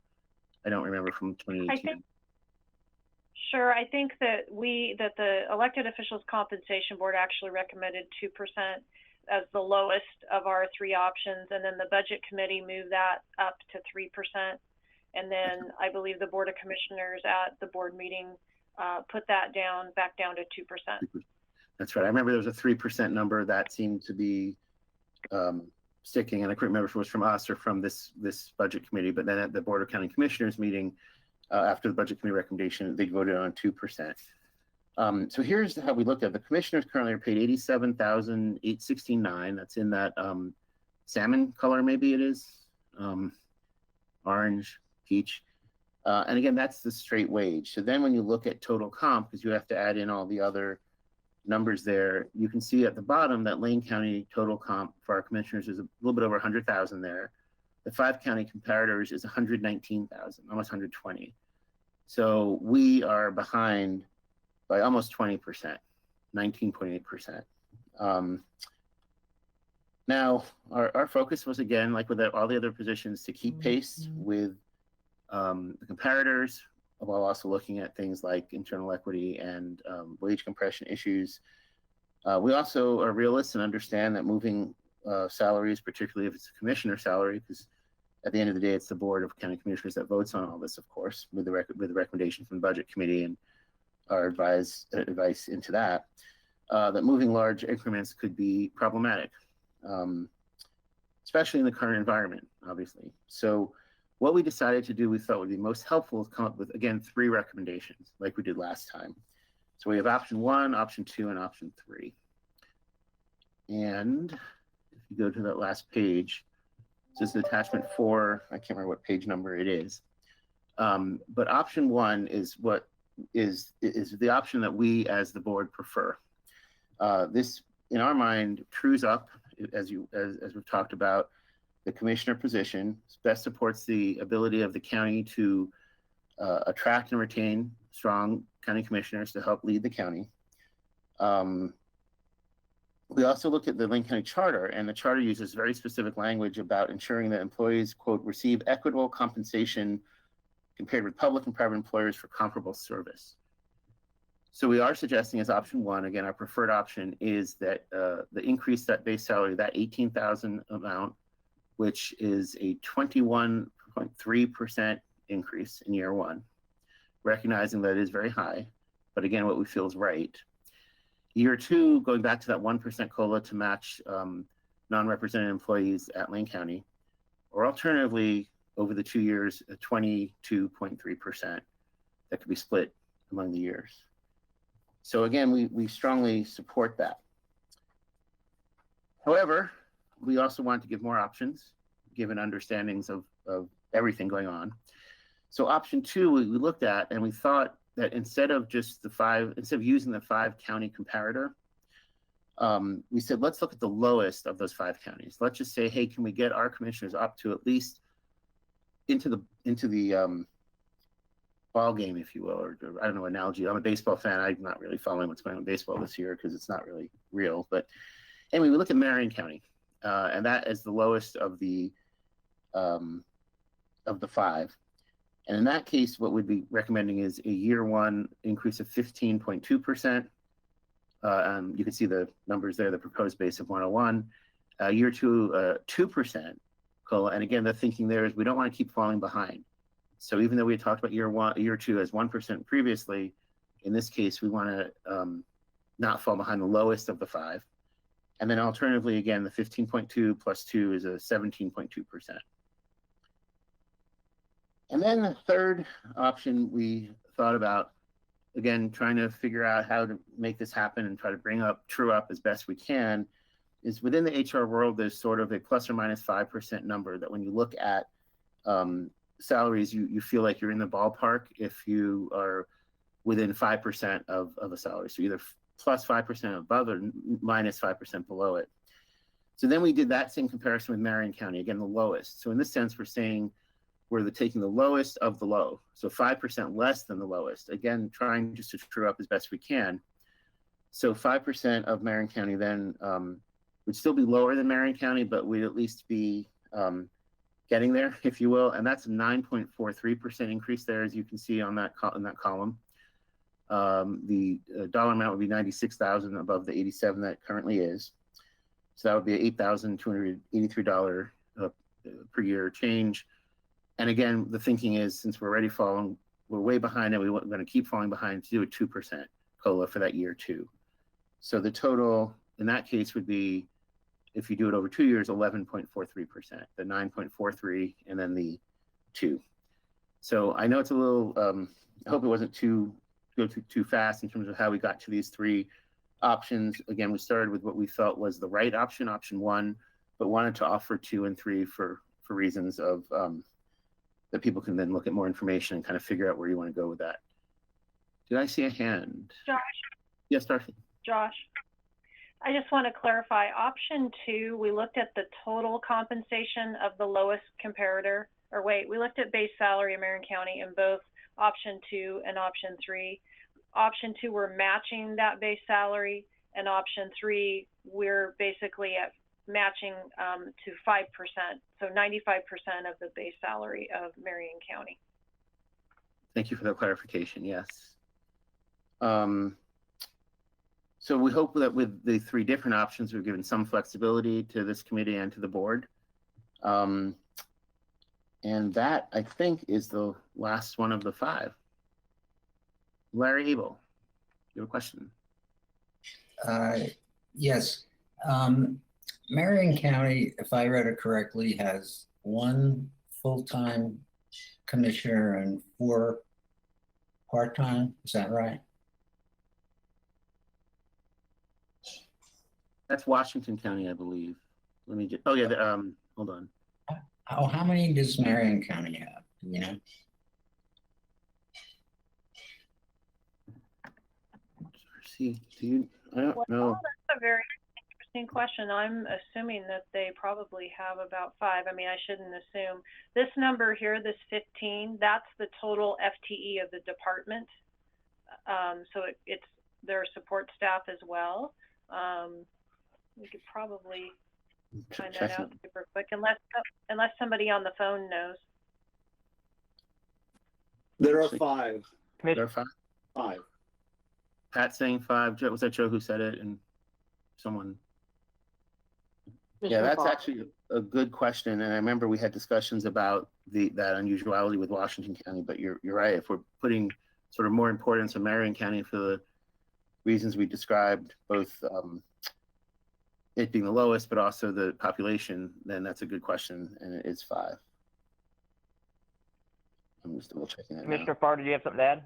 I don't remember from 2018. Sure. I think that the elected officials compensation board actually recommended 2% as the lowest of our 3 options, and then the budget committee moved that up to 3%. And then I believe the Board of Commissioners at the board meeting put that back down to 2%. That's right. I remember there was a 3% number that seemed to be sticking, and I couldn't remember if it was from us or from this budget committee. But then at the Board of County Commissioners meeting, after the budget committee recommendation, they voted on 2%. So here's how we looked at it. The commissioners currently are paid $87,869. That's in that salmon color, maybe it is, orange, peach. And again, that's the straight wage. So then when you look at total comp, because you have to add in all the other numbers there, you can see at the bottom that Lane County total comp for our commissioners is a little bit over 100,000 there. The 5 county comparators is 119,000, almost 120. So we are behind by almost 20%, 19.8%. Now, our focus was, again, like with all the other positions, to keep pace with the comparators, while also looking at things like internal equity and wage compression issues. We also are realists and understand that moving salaries, particularly if it's a commissioner salary, because at the end of the day, it's the Board of County Commissioners that votes on all this, of course, with the recommendation from the Budget Committee and our advice into that, that moving large increments could be problematic, especially in the current environment, obviously. So what we decided to do, we thought would be most helpful, is come up with, again, 3 recommendations like we did last time. So we have option 1, option 2, and option 3. And if you go to that last page, this is attachment 4. I can't remember what page number it is. But option 1 is what is the option that we as the board prefer. This, in our mind, trues up, as we've talked about, the commissioner position, best supports the ability of the county to attract and retain strong county commissioners to help lead the county. We also looked at the Lane County Charter, and the charter uses very specific language about ensuring that employees, quote, receive equitable compensation compared with public and private employers for comparable service. So we are suggesting as option one, again, our preferred option is that the increase that base salary, that 18,000 amount, which is a 21.3% increase in year one, recognizing that it is very high, but again, what we feel is right. Year two, going back to that 1% COLA to match non-represented employees at Lane County, or alternatively, over the 2 years, a 22.3% that could be split among the years. So again, we strongly support that. However, we also want to give more options, given understandings of everything going on. So option two, we looked at, and we thought that instead of using the 5-county comparator, we said, let's look at the lowest of those 5 counties. Let's just say, hey, can we get our commissioners up to at least into the ball game, if you will, or I don't know, analogy. I'm a baseball fan. I'm not really following what's going on in baseball this year because it's not really real. But anyway, we look at Marion County, and that is the lowest of the 5. And in that case, what we'd be recommending is a year one increase of 15.2%. You can see the numbers there, the proposed base of 101. Year two, 2% COLA. And again, the thinking there is we don't want to keep falling behind. So even though we had talked about year two as 1% previously, in this case, we want to not fall behind the lowest of the 5. And then alternatively, again, the 15.2 plus 2 is a 17.2%. And then the third option we thought about, again, trying to figure out how to make this happen and try to bring up true up as best we can, is within the HR world, there's sort of a plus or minus 5% number that when you look at salaries, you feel like you're in the ballpark if you are within 5% of a salary. So either plus 5% above or minus 5% below it. So then we did that same comparison with Marion County, again, the lowest. So in this sense, we're saying we're taking the lowest of the low. So 5% less than the lowest. Again, trying just to true up as best we can. So 5% of Marion County then would still be lower than Marion County, but we'd at least be getting there, if you will. And that's a 9.43% increase there, as you can see on that in that column. The dollar amount would be $96,000 above the $87,000 that currently is. So that would be $8,283 per year change. And again, the thinking is, since we're already falling, we're way behind, and we're going to keep falling behind to do a 2% COLA for that year two. So the total in that case would be, if you do it over 2 years, 11.43%, the 9.43, and then the 2. So I know it's a little, I hope it wasn't too fast in terms of how we got to these 3 options. Again, we started with what we felt was the right option, option 1, but wanted to offer 2 and 3 for reasons of that people can then look at more information and kind of figure out where you want to go with that. Did I see a hand? Josh? Yes, Darcy. Josh, I just want to clarify. Option 2, we looked at the total compensation of the lowest comparator. Or wait, we looked at base salary in Marion County in both option 2 and option 3. Option 2, we're matching that base salary, and option 3, we're basically at matching to 5%, so 95% of the base salary of Marion County. Thank you for that clarification. Yes. So we hope that with the 3 different options, we've given some flexibility to this committee and to the board. And that, I think, is the last one of the 5. Larry Abel, you have a question? Yes. Marion County, if I read it correctly, has 1 full-time commissioner and 4 part-time. Is that right? That's Washington County, I believe. Let me just, oh yeah, hold on. Oh, how many does Marion County have? You know? See, do you, I don't know. That's a very interesting question. I'm assuming that they probably have about 5. I mean, I shouldn't assume. This number here, this 15, that's the total FTE of the department. So it's their support staff as well. we could probably find Check that out it. super quick, unless somebody on the phone knows. There are five. There are five. Five. Pat saying five. Was that Joe who said it? And someone. Yeah, Commissioner that's Farr. actually a good question. And I remember we had discussions about that unusuality with Washington County, but you're right. If we're putting sort of more importance on Marion County for the reasons we described, both it being the lowest, but also the population, then that's a good question, and it is five. I'm just double checking that Commissioner Farr, did you have something to add?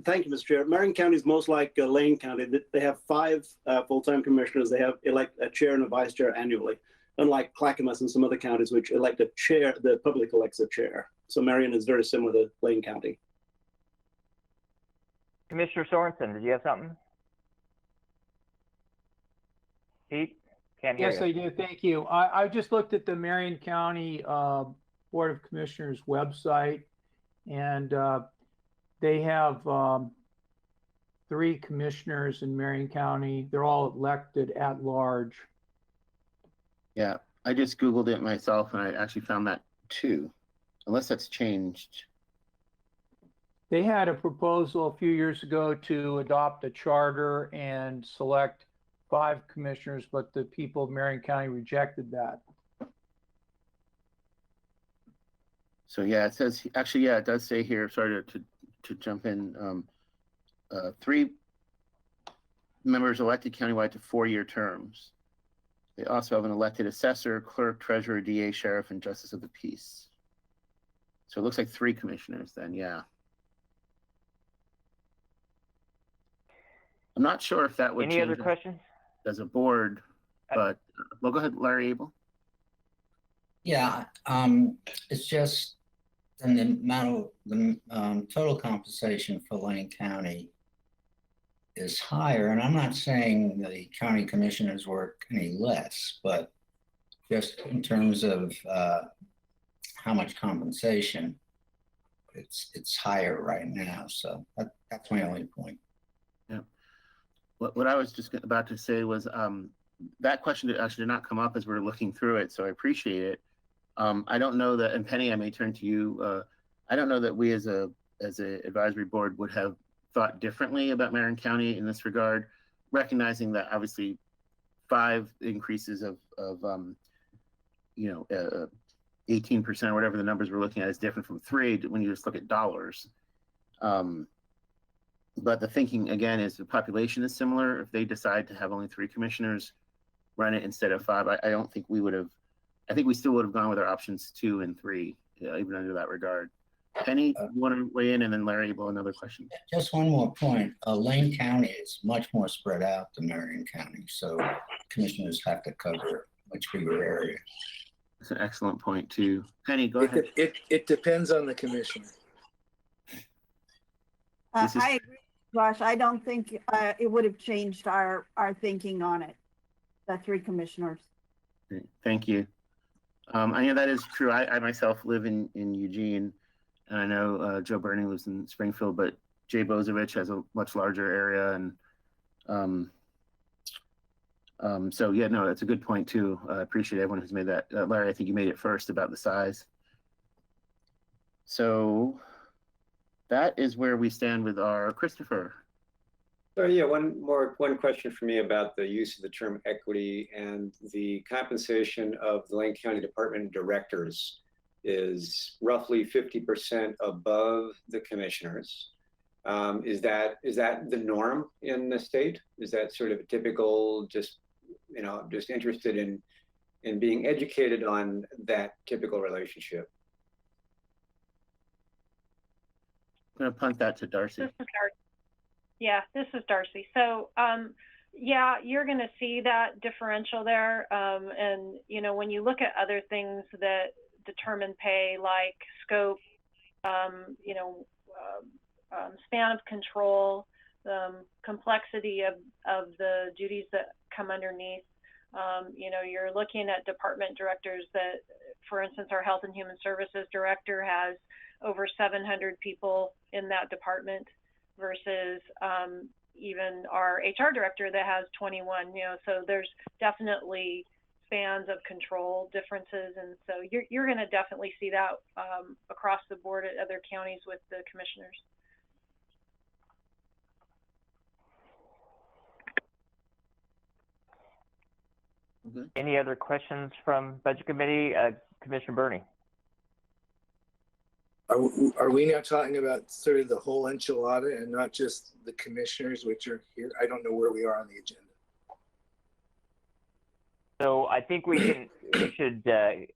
Thank you, Mr. Chair. Marion County is most like Lane County. They have five full-time commissioners. They elect a chair and a vice chair annually, unlike Clackamas and some other counties which elect a chair, the public elects a chair. So Marion is very similar to Lane County. Commissioner Sorensen, did you have something? Pete? Can't hear Yes, you. I do. Thank you. I just looked at the Marion County Board of Commissioners website, and they have 3 commissioners in Marion County. They're all elected at large. Yeah, I just Googled it myself, and I actually found that too, unless that's changed. They had a proposal a few years ago to adopt a charter and select 5 commissioners, but the people of Marion County rejected that. So yeah, it says actually, yeah, it does say here. Sorry to jump in. 3 members elected countywide to 4-year terms. They also have an elected assessor, clerk, treasurer, DA, sheriff, and justice of the peace. So it looks like 3 commissioners then. Yeah. I'm not sure if that would Any change other questions? as a board, but well, go ahead, Larry Abel. Yeah, it's just in the amount of the total compensation for Lane County is higher, and I'm not saying the county commissioners work any less, but just in terms of how much compensation, it's higher right now. So that's my only point. Yeah. What I was just about to say was that question actually did not come up as we were looking through it, so I appreciate it. I don't know that, and Penny, I may turn to you. I don't know that we as a advisory board would have thought differently about Marion County in this regard, recognizing that obviously 5 increases of 18% or whatever the numbers we're looking at is different from 3 when you just look at dollars. But the thinking again is the population is similar. If they decide to have only 3 commissioners run it instead of 5, I don't think we would have. I think we still would have gone with our options 2 and 3, even under that regard. Penny, you want to weigh in, and then Larry will another question. Just one more point. Lane County is much more spread out than Marion County, so commissioners have to cover a much bigger area. That's an excellent point too. Penny, go ahead. It depends on the commissioner. I agree, Josh. I don't think it would have changed our thinking on it. The 3 commissioners. Thank you. I know that is true. I myself live in Eugene, and I know Joe Bernie lives in Springfield, but Jay Bozovich has a much larger area, and so yeah, no, that's a good point too. I appreciate everyone who's made that. Larry, I think you made it first about the size. So that is where we stand with our Christopher. So yeah, one question for me about the use of the term equity and the compensation of the Lane County Department directors is roughly 50% above the commissioners. Is that the norm in the state? Is that sort of a typical, just interested in being educated on that typical relationship? I'm going to punt that to Darcy. This is Darcy. Yeah, this is Darcy. So, yeah, you're going to see that differential there. And, when you look at other things that determine pay, like scope, span of control, complexity of the duties that come underneath, you're looking at department directors that, for instance, our Health and Human Services director has over 700 people in that department versus even our HR director that has 21, so there's definitely spans of control differences. And so you're going to definitely see that across the board at other counties with the commissioners. Any other questions from Budget Committee? Commissioner Burney. Are we now talking about sort of the whole enchilada and not just the commissioners, which are here? I don't know where we are on the agenda. So I think we should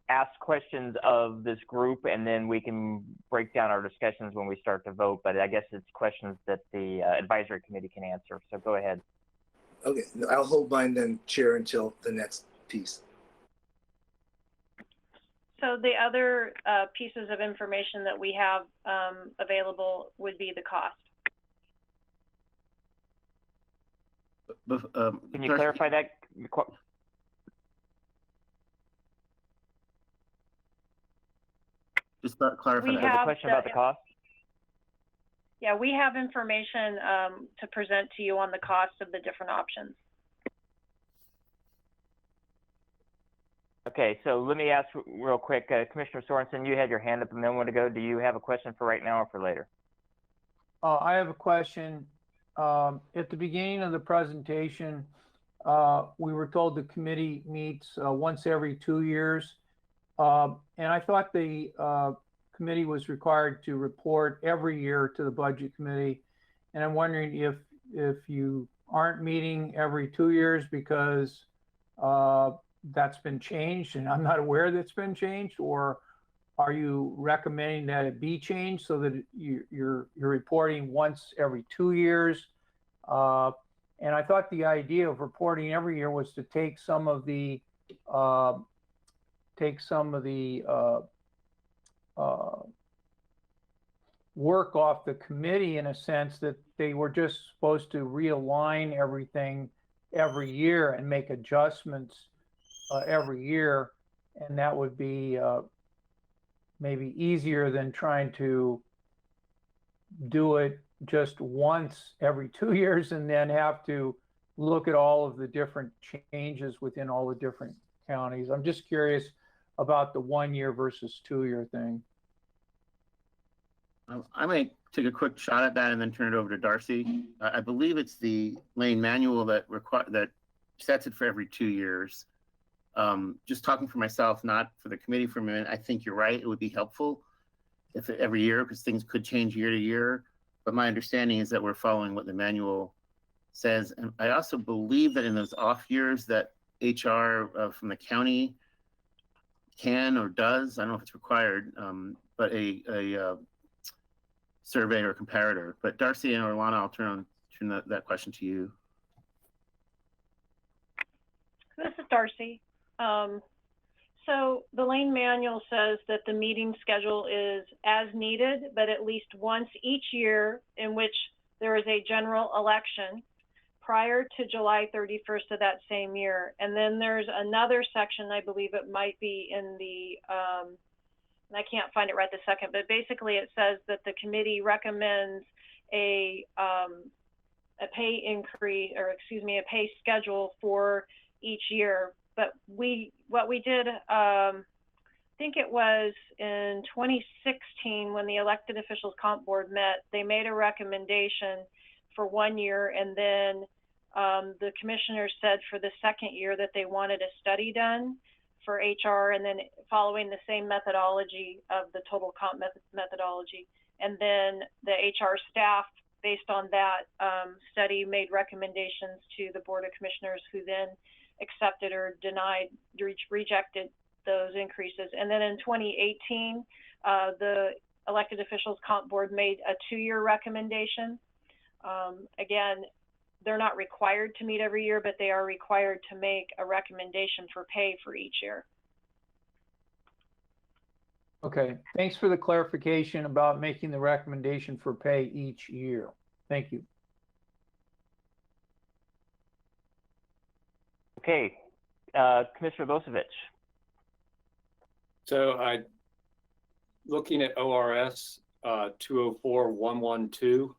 ask questions of this group, and then we can break down our discussions when we start to vote. But I guess it's questions that the advisory committee can answer. So go ahead. Okay, I'll hold mine then, Chair, until the next piece. So the other pieces of information that we have available would be the cost. Can you clarify that? Just clarify that. The question about the cost? Yeah, we have information to present to you on the cost of the different options. Okay, so let me ask real quick, Commissioner Sorensen, you had your hand up a moment ago. Do you have a question for right now or for later? I have a question. At the beginning of the presentation, we were told the committee meets once every 2 years. And I thought the committee was required to report every year to the budget committee. And I'm wondering if you aren't meeting every 2 years because that's been changed and I'm not aware that's been changed, or are you recommending that it be changed so that you're reporting once every 2 years? And I thought the idea of reporting every year was to take some of the work off the committee, in a sense that they were just supposed to realign everything every year and make adjustments every year, and that would be maybe easier than trying to do it just once every 2 years and then have to look at all of the different changes within all the different counties. I'm just curious about the 1 year versus 2 year thing. I may take a quick shot at that and then turn it over to Darcy. I believe it's the Lane manual that sets it for every 2 years. Just talking for myself, not for the committee for a minute, I think you're right. It would be helpful if every year, because things could change year to year. But my understanding is that we're following what the manual says. And I also believe that in those off years that HR from the county can or does, I don't know if it's required, but a survey or comparator. But Darcy and Orlana, I'll turn that question to you. This is Darcy. So the Lane manual says that the meeting schedule is as needed, but at least once each year in which there is a general election prior to July 31st of that same year. And then there's another section, I believe it might be in the, and I can't find it right this second, but basically it says that the committee recommends a pay increase, or excuse me, a pay schedule for each year. But what we did, I think it was in 2016 when the elected officials comp board met, they made a recommendation for 1 year, and then the commissioners said for the second year that they wanted a study done for HR, and then following the same methodology of the total comp methodology. And then the HR staff, based on that study, made recommendations to the Board of Commissioners, who then accepted or denied, rejected those increases. And then in 2018, the elected officials comp board made a 2 year recommendation. Again, they're not required to meet every year, but they are required to make a recommendation for pay for each year. Okay, thanks for the clarification about making the recommendation for pay each year. Thank you. Okay, Commissioner Bosovic. So looking at ORS 204112,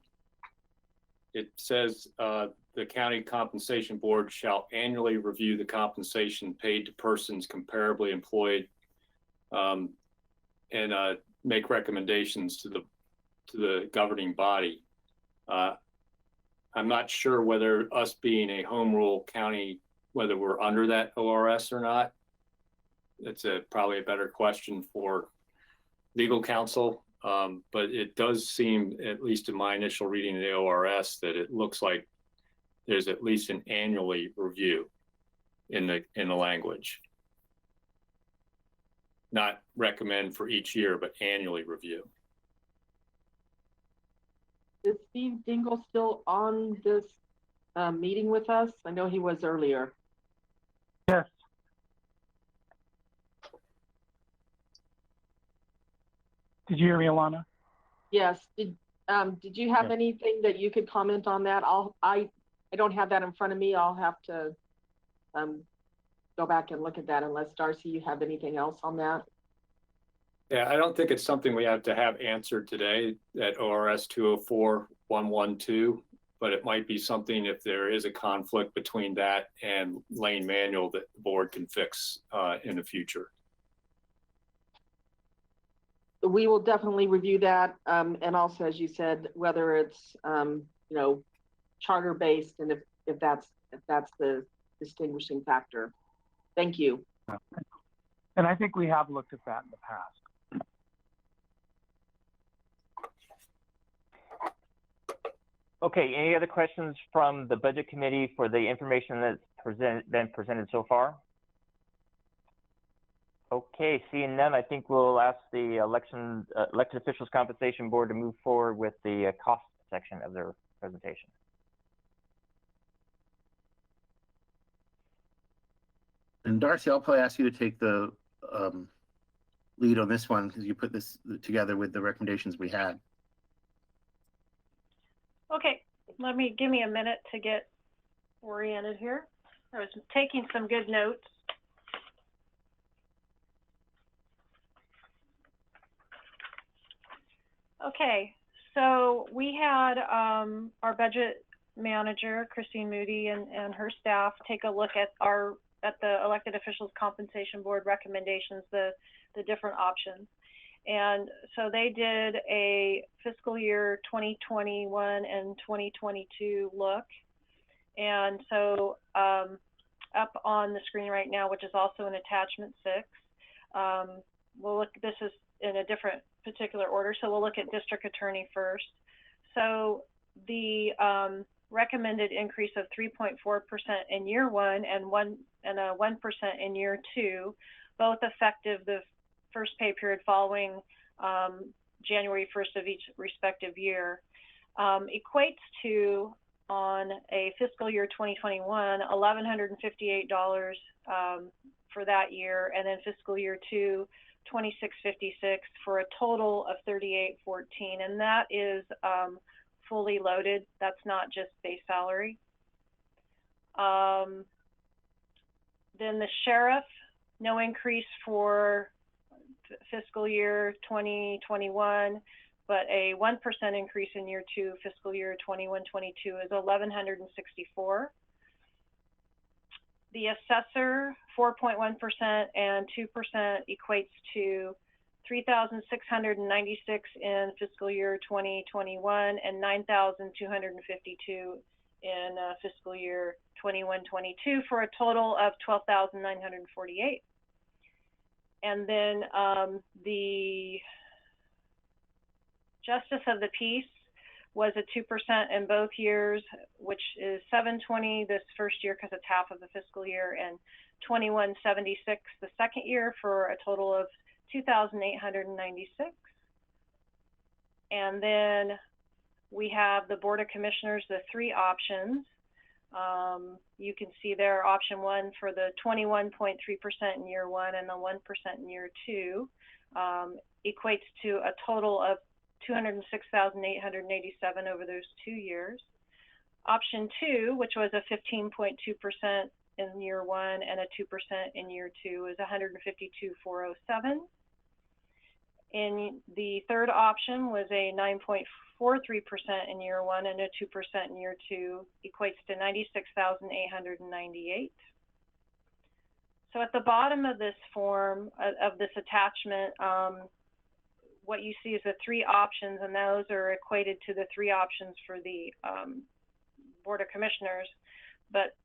it says the county compensation board shall annually review the compensation paid to persons comparably employed and make recommendations to the governing body. I'm not sure whether us being a home rule county, whether we're under that ORS or not. It's probably a better question for legal counsel. But it does seem, at least in my initial reading of the ORS, that it looks like there's at least an annually review in the language. Not recommend for each year, but annually review. Is Steve Dingle still on this meeting with us? I know he was earlier. Yes. Did you hear me, Alana? Yes. Did you have anything that you could comment on that? I don't have that in front of me. I'll have to go back and look at that, unless Darcy, you have anything else on that? Yeah, I don't think it's something we have to have answered today at ORS 204112, but it might be something, if there is a conflict between that and lane manual, that the board can fix in the future. We will definitely review that, and also, as you said, whether it's charter based, and if that's the distinguishing factor. Thank you. And I think we have looked at that in the past. Okay, any other questions from the budget committee for the information that's been presented so far? Okay, seeing none, I think we'll ask the elected officials compensation board to move forward with the cost section of their presentation. And Darcy, I'll probably ask you to take the lead on this one, because you put this together with the recommendations we had. Okay, give me a minute to get oriented here. I was taking some good notes. Okay, so we had our budget manager, Christine Moody, and her staff take a look at the elected officials compensation board recommendations, the different options. And so they did a fiscal year 2021 and 2022 look. And so up on the screen right now, which is also in attachment 6, we'll look, this is in a different particular order. So we'll look at district attorney first. So the recommended increase of 3.4% in year 1 and a 1% in year 2, both effective the first pay period following January 1st of each respective year, equates to, on a fiscal year 2021, $1,158 for that year, and then fiscal year 2, $2,656, for a total of $3,814, and that is fully loaded. That's not just base salary. Then the sheriff, no increase for fiscal year 2021, but a 1% increase in year 2, fiscal year 21-22 is $1,164. The assessor, 4.1% and 2% equates to $3,696 in fiscal year 2021 and $9,252 in fiscal year 21-22, for a total of $12,948. And then the justice of the peace was a 2% in both years, which is $720 this first year because it's half of the fiscal year, and $2176 the second year, for a total of $2,896. And then we have the Board of Commissioners, the 3 options. You can see there, option 1 for the 21.3% in year 1 and the 1% in year 2, equates to a total of $206,887 over those 2 years. Option 2, which was a 15.2% in year 1 and a 2% in year 2, is $152,407. In the third option was a 9.43% in year one and a 2% in year two, equates to 96,898. So at the bottom of this form, of this attachment, what you see is the three options, and those are equated to the three options for the Board of Commissioners. But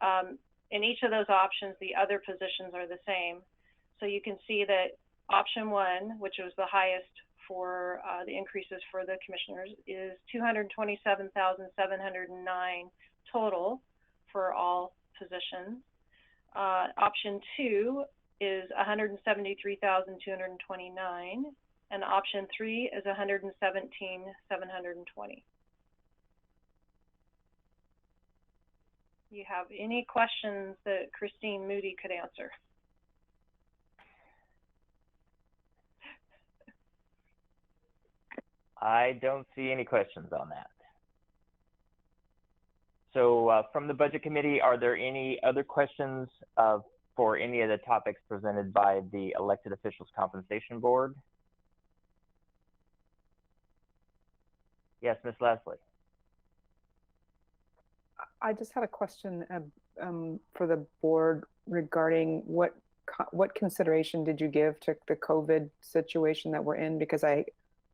in each of those options, the other positions are the same. So you can see that option one, which was the highest for the increases for the commissioners, is 227,709 total for all positions. Option two is 173,229, and option three is 117,720. Do you have any questions that Christine Moody could answer? I don't see any questions on that. So from the Budget Committee, are there any other questions for any of the topics presented by the Elected Officials Compensation Board? Yes, Ms. Leslie. I just had a question for the board regarding what consideration did you give to the COVID situation that we're in? Because I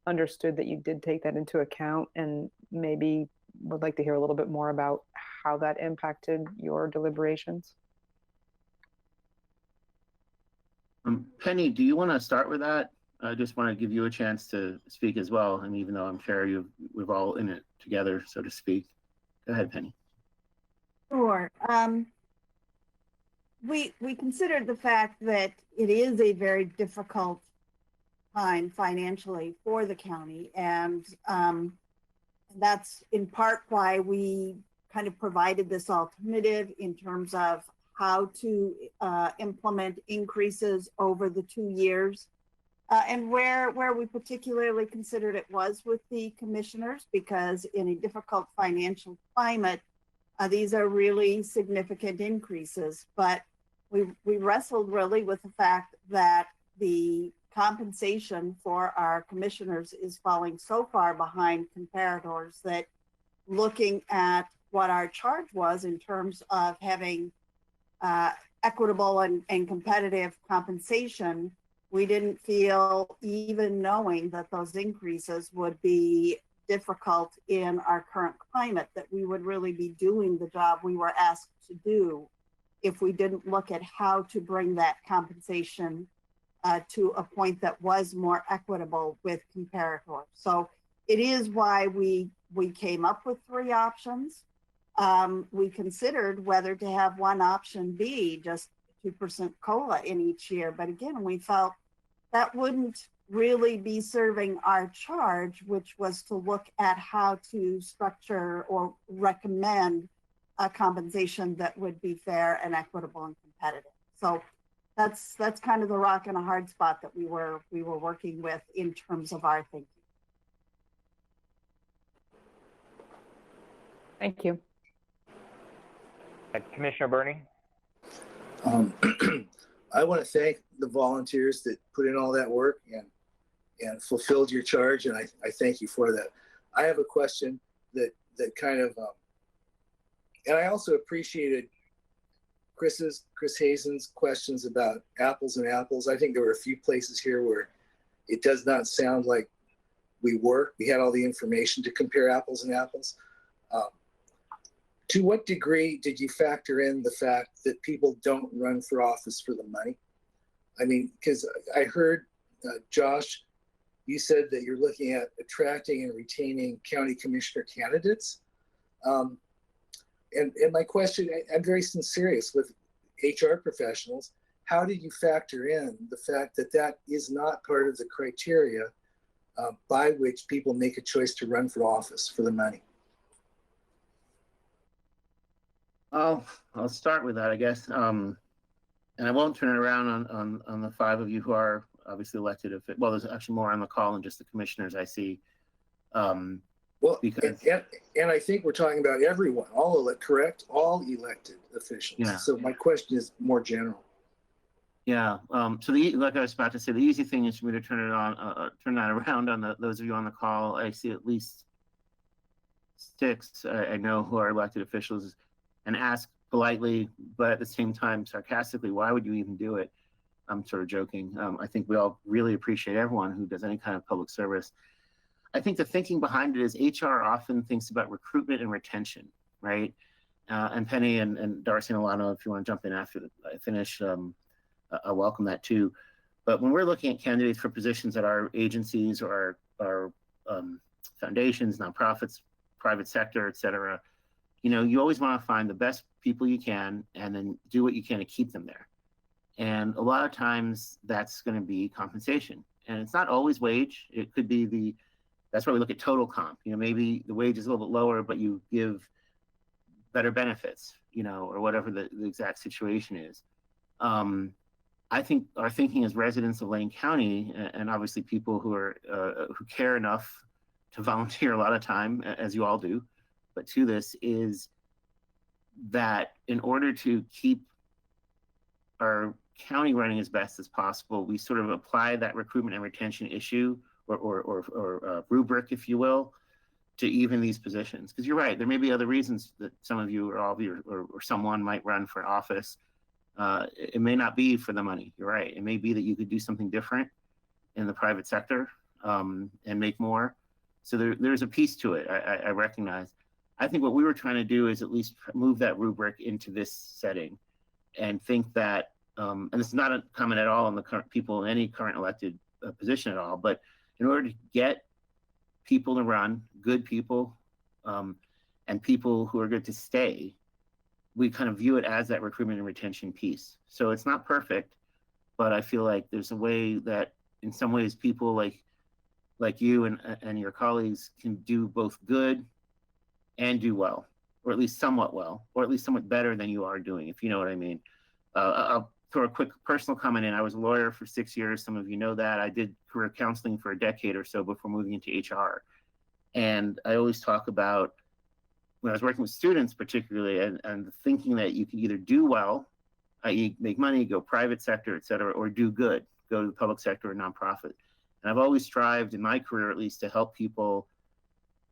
understood that you did take that into account, and maybe would like to hear a little bit more about how that impacted your deliberations. Penny, do you want to start with that? I just want to give you a chance to speak as well. And even though I'm sure we're all in it together, so to speak. Go ahead, Penny. Sure. We considered the fact that it is a very difficult time financially for the county, and that's in part why we kind of provided this alternative in terms of how to implement increases over the 2 years, and where we particularly considered it was with the commissioners, because in a difficult financial climate, these are really significant increases. But we wrestled really with the fact that the compensation for our commissioners is falling so far behind comparators that looking at what our charge was in terms of having equitable and competitive compensation, we didn't feel, even knowing that those increases would be difficult in our current climate, that we would really be doing the job we were asked to do if we didn't look at how to bring that compensation to a point that was more equitable with comparators. So it is why we came up with three options. We considered whether to have one option be just 2% COLA in each year. But again, we felt that wouldn't really be serving our charge, which was to look at how to structure or recommend a compensation that would be fair and equitable and competitive. So that's kind of the rock and a hard spot that we were working with in terms of our thinking. Thank you. Commissioner Burney. I want to thank the volunteers that put in all that work and fulfilled your charge, and I thank you for that. I have a question that kind of, and I also appreciated Chris Hazen's questions about apples and apples. I think there were a few places here where it does not sound like we had all the information to compare apples and apples. To what degree did you factor in the fact that people don't run for office for the money? I mean, because I heard, Josh, you said that you're looking at attracting and retaining county commissioner candidates. And my question, I'm very serious with HR professionals. How did you factor in the fact that that is not part of the criteria by which people make a choice to run for office for the money? I'll start with that, I guess. And I won't turn it around on the five of you who are obviously elected. Well, there's actually more on the call than just the commissioners I see. Well, and I think we're talking about everyone, all elected officials. Yeah. So my question is more general. Yeah. So like I was about to say, the easy thing is for me to turn it on, turn that around on those of you on the call. I see at least 6 I know who are elected officials, and ask politely, but at the same time sarcastically, why would you even do it? I'm sort of joking. I think we all really appreciate everyone who does any kind of public service. I think the thinking behind it is HR often thinks about recruitment and retention, right? And Penny and Darcy and Alana, if you want to jump in after I finish, I welcome that too. But when we're looking at candidates for positions at our agencies or our foundations, nonprofits, private sector, et cetera, you know, you always want to find the best people you can and then do what you can to keep them there. And a lot of times that's going to be compensation. And it's not always wage. It could be that's why we look at total comp. You know, maybe the wage is a little bit lower, but you give better benefits, you know, or whatever the exact situation is. I think our thinking as residents of Lane County, and obviously people who are who care enough to volunteer a lot of time, as you all do, but to this is that in order to keep our county running as best as possible, we sort of apply that recruitment and retention issue or rubric, if you will, to even these positions. Because you're right, there may be other reasons that some of you or all of you or someone might run for office. It may not be for the money. You're right. It may be that you could do something different in the private sector and make more. So there's a piece to it. I recognize. I think what we were trying to do is at least move that rubric into this setting, and think that, and this is not a comment at all on the current people in any current elected position at all, but in order to get people to run, good people, and people who are good to stay, we kind of view it as that recruitment and retention piece. So it's not perfect, but I feel like there's a way that in some ways people like you and your colleagues can do both good and do well, or at least somewhat well, or at least somewhat better than you are doing, if you know what I mean. I'll throw a quick personal comment in. I was a lawyer for 6 years. Some of you know that. I did career counseling for a decade or so before moving into HR. And I always talk about, when I was working with students particularly, and thinking that you can either do well, i.e. make money, go private sector, et cetera, or do good, go to the public sector or nonprofit. And I've always strived in my career, at least, to help people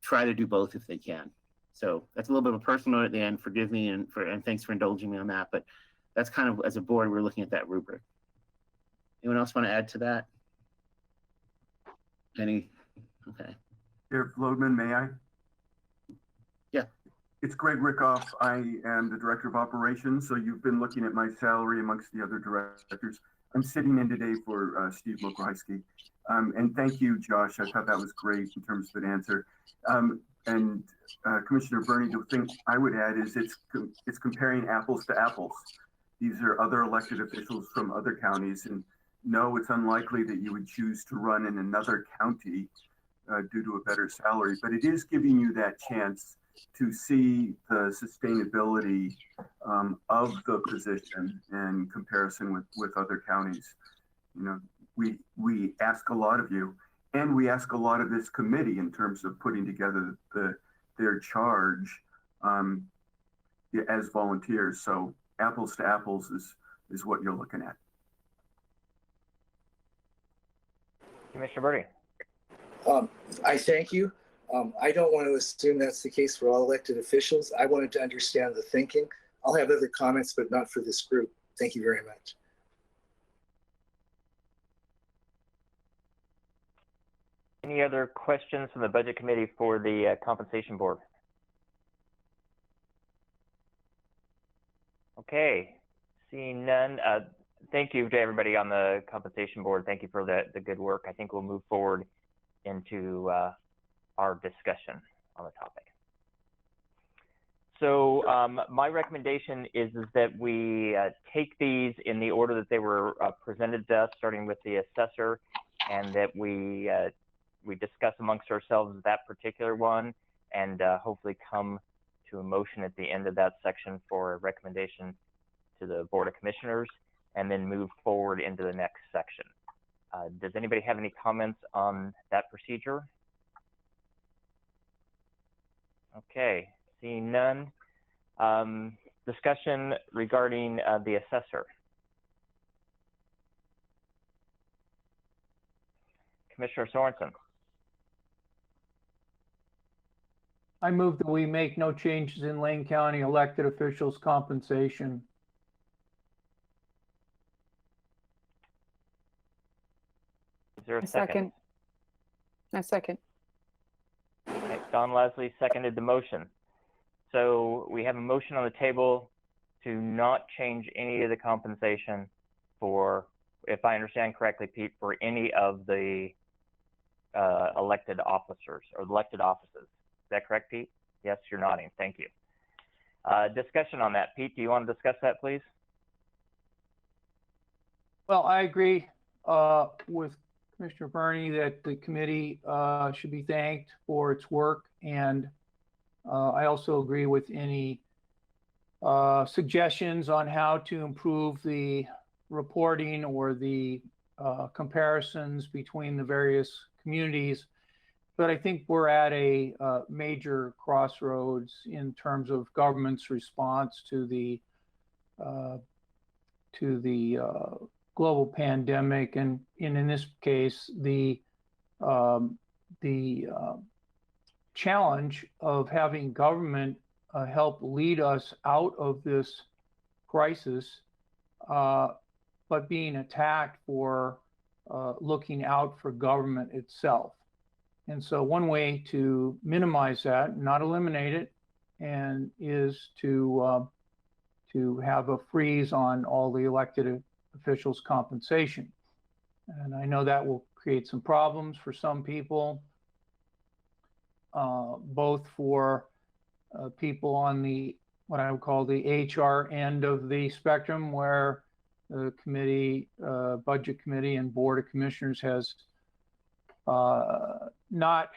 try to do both if they can. So that's a little bit of a personal note at the end. Forgive me, and thanks for indulging me on that. But that's kind of, as a board, we're looking at that rubric. Anyone else want to add to that? Any? Okay. Chair Floodman, may I? Yeah. It's Greg Rickoff. I am the Director of Operations. So you've been looking at my salary amongst the other directors. I'm sitting in today for Steve Lokohysky. And thank you, Josh. I thought that was great in terms of an answer. And Commissioner Berney, the thing I would add is it's comparing apples to apples. These are other elected officials from other counties, and no, it's unlikely that you would choose to run in another county due to a better salary, but it is giving you that chance to see the sustainability of the position in comparison with other counties. You know, we ask a lot of you, and we ask a lot of this committee in terms of putting together their charge as volunteers. So apples to apples is what you're looking at. Commissioner Berney. I thank you. I don't want to assume that's the case for all elected officials. I wanted to understand the thinking. I'll have other comments, but not for this group. Thank you very much. Any other questions from the Budget Committee for the Compensation Board? Okay, seeing none. Thank you to everybody on the Compensation Board. Thank you for the good work. I think we'll move forward into our discussion on the topic. So my recommendation is that we take these in the order that they were presented to us, starting with the assessor, and that we discuss amongst ourselves that particular one, and hopefully come to a motion at the end of that section for a recommendation to the Board of Commissioners, and then move forward into the next section. Does anybody have any comments on that procedure? Okay, seeing none. Discussion regarding the assessor. Commissioner Sorensen. I move that we make no changes in Lane County elected officials' compensation. Is there a A second? A second. Okay, Don Leslie seconded the motion. So we have a motion on the table to not change any of the compensation for, if I understand correctly, Pete, for any of the elected officers or elected offices. Is that correct, Pete? Yes, you're nodding. Thank you. Discussion on that. Pete, do you want to discuss that, please? Well, I agree with Commissioner Burney that the committee should be thanked for its work, and I also agree with any suggestions on how to improve the reporting or the comparisons between the various communities. But I think we're at a major crossroads in terms of government's response to the global pandemic, and in this case, the challenge of having government help lead us out of this crisis, but being attacked for looking out for government itself. And so one way to minimize that, not eliminate it, and is to have a freeze on all the elected officials' compensation. And I know that will create some problems for some people, both for people on the, what I would call the HR end of the spectrum, where the committee, budget committee and board of commissioners has not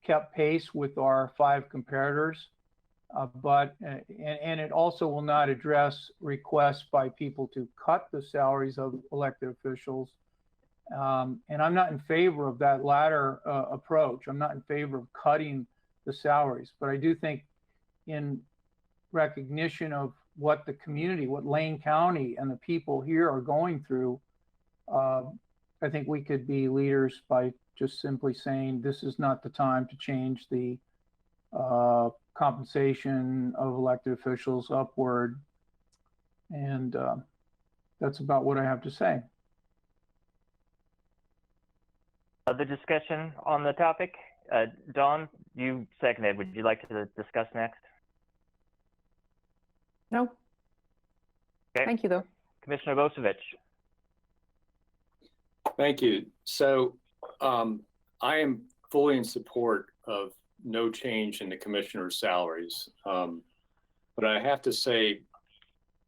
kept pace with our 5 comparators, but it also will not address requests by people to cut the salaries of elected officials. And I'm not in favor of that latter approach. I'm not in favor of cutting the salaries, but I do think in recognition of what the community, what Lane County and the people here are going through, I think we could be leaders by just simply saying this is not the time to change the compensation of elected officials upward. And that's about what I have to say. The discussion on the topic. Dawn, you seconded. Would you like to discuss next? No. Okay. Thank you, though. Commissioner Vucevic. Thank you. So I am fully in support of no change in the commissioner's salaries. But I have to say,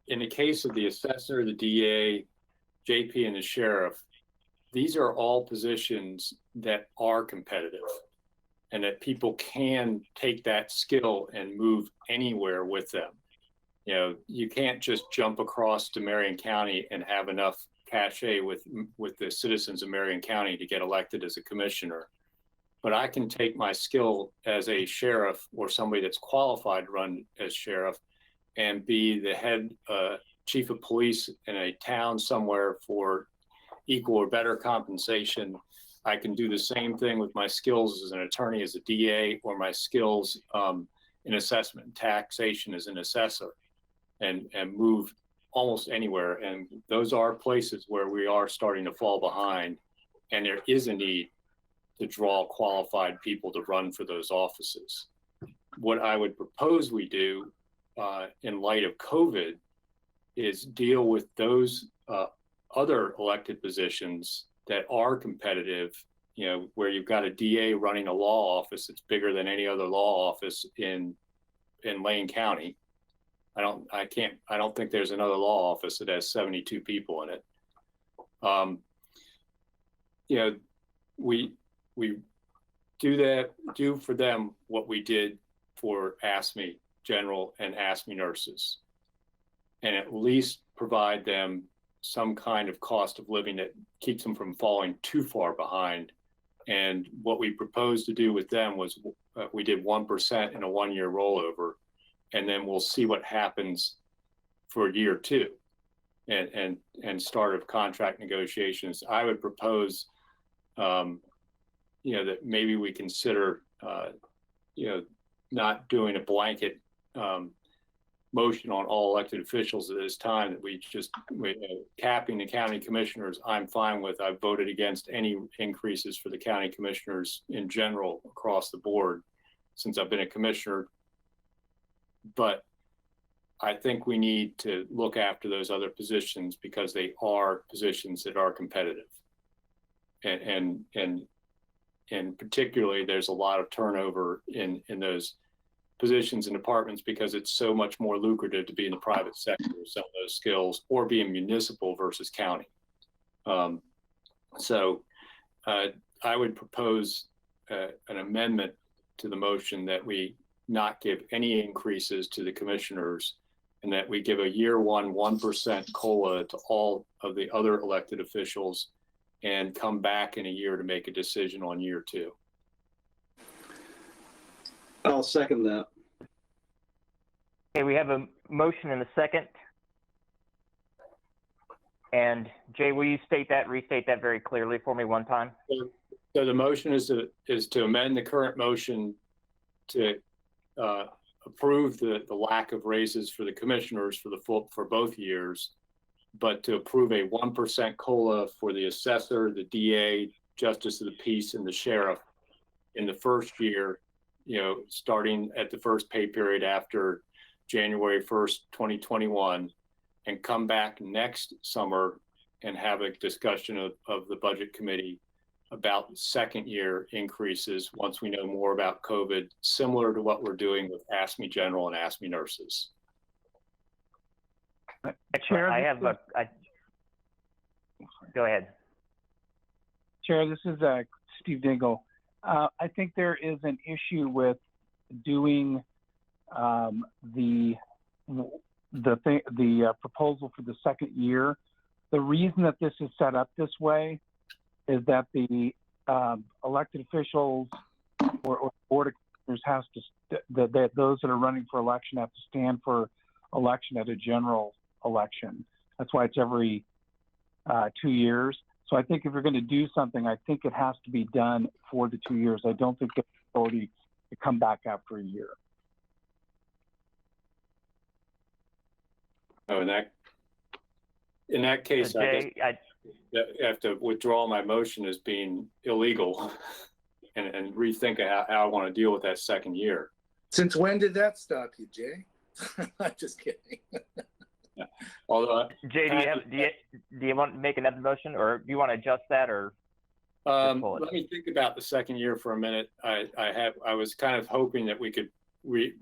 in the case of the assessor, the DA, JP, and the sheriff, these are all positions that are competitive and that people can take that skill and move anywhere with them. You know, you can't just jump across to Marion County and have enough cachet with the citizens of Marion County to get elected as a commissioner. But I can take my skill as a sheriff or somebody that's qualified to run as sheriff and be the head chief of police in a town somewhere for equal or better compensation. I can do the same thing with my skills as an attorney, as a DA, or my skills in assessment and taxation as an assessor, and move almost anywhere. And those are places where we are starting to fall behind, and there is a need to draw qualified people to run for those offices. What I would propose we do in light of COVID is deal with those other elected positions that are competitive, you know, where you've got a DA running a law office that's bigger than any other law office in Lane County. I don't think there's another law office that has 72 people in it. You know, we do for them what we did for AFSCME General and AFSCME nurses, and at least provide them some kind of cost of living that keeps them from falling too far behind. And what we proposed to do with them was we did 1% in a 1-year rollover, and then we'll see what happens for year 2 and start of contract negotiations. I would propose that maybe we consider, not doing a blanket motion on all elected officials at this time, that we just capping the county commissioners. I'm fine with. I've voted against any increases for the county commissioners in general across the board since I've been a commissioner. But I think we need to look after those other positions because they are positions that are competitive. And particularly there's a lot of turnover in those positions and departments because it's so much more lucrative to be in the private sector with some of those skills or be in municipal versus county. So I would propose an amendment to the motion that we not give any increases to the commissioners and that we give a year 1% COLA to all of the other elected officials and come back in a year to make a decision on year 2. I'll second that. Okay, we have a motion and a second. And Jay, will you restate that very clearly for me one time? So the motion is to amend the current motion to approve the lack of raises for the commissioners for both years, but to approve a 1% COLA for the assessor, the DA, justice of the peace, and the sheriff in the first year, starting at the first pay period after January 1st, 2021, and come back next summer and have a discussion of the budget committee about second year increases once we know more about COVID, similar to what we're doing with ASME General and ASME nurses. Chair, go ahead. Chair, this is Steve Dingle. I think there is an issue with doing the proposal for the second year. The reason that this is set up this way is that the elected officials or board of commissioners those that are running for election have to stand for election at a general election. That's why it's every 2 years. So I think if you're going to do something, I think it has to be done for the 2 years. I don't think it's authority to come back after a year. Oh, in that case, Jay, I have to withdraw my motion as being illegal and rethink how I want to deal with that second year. Since when did that stop you, Jay? I'm just kidding. Yeah. Although, Jay, do you want to make another motion, or do you want to adjust that, or? Let me think about the second year for a minute. I was kind of hoping that we could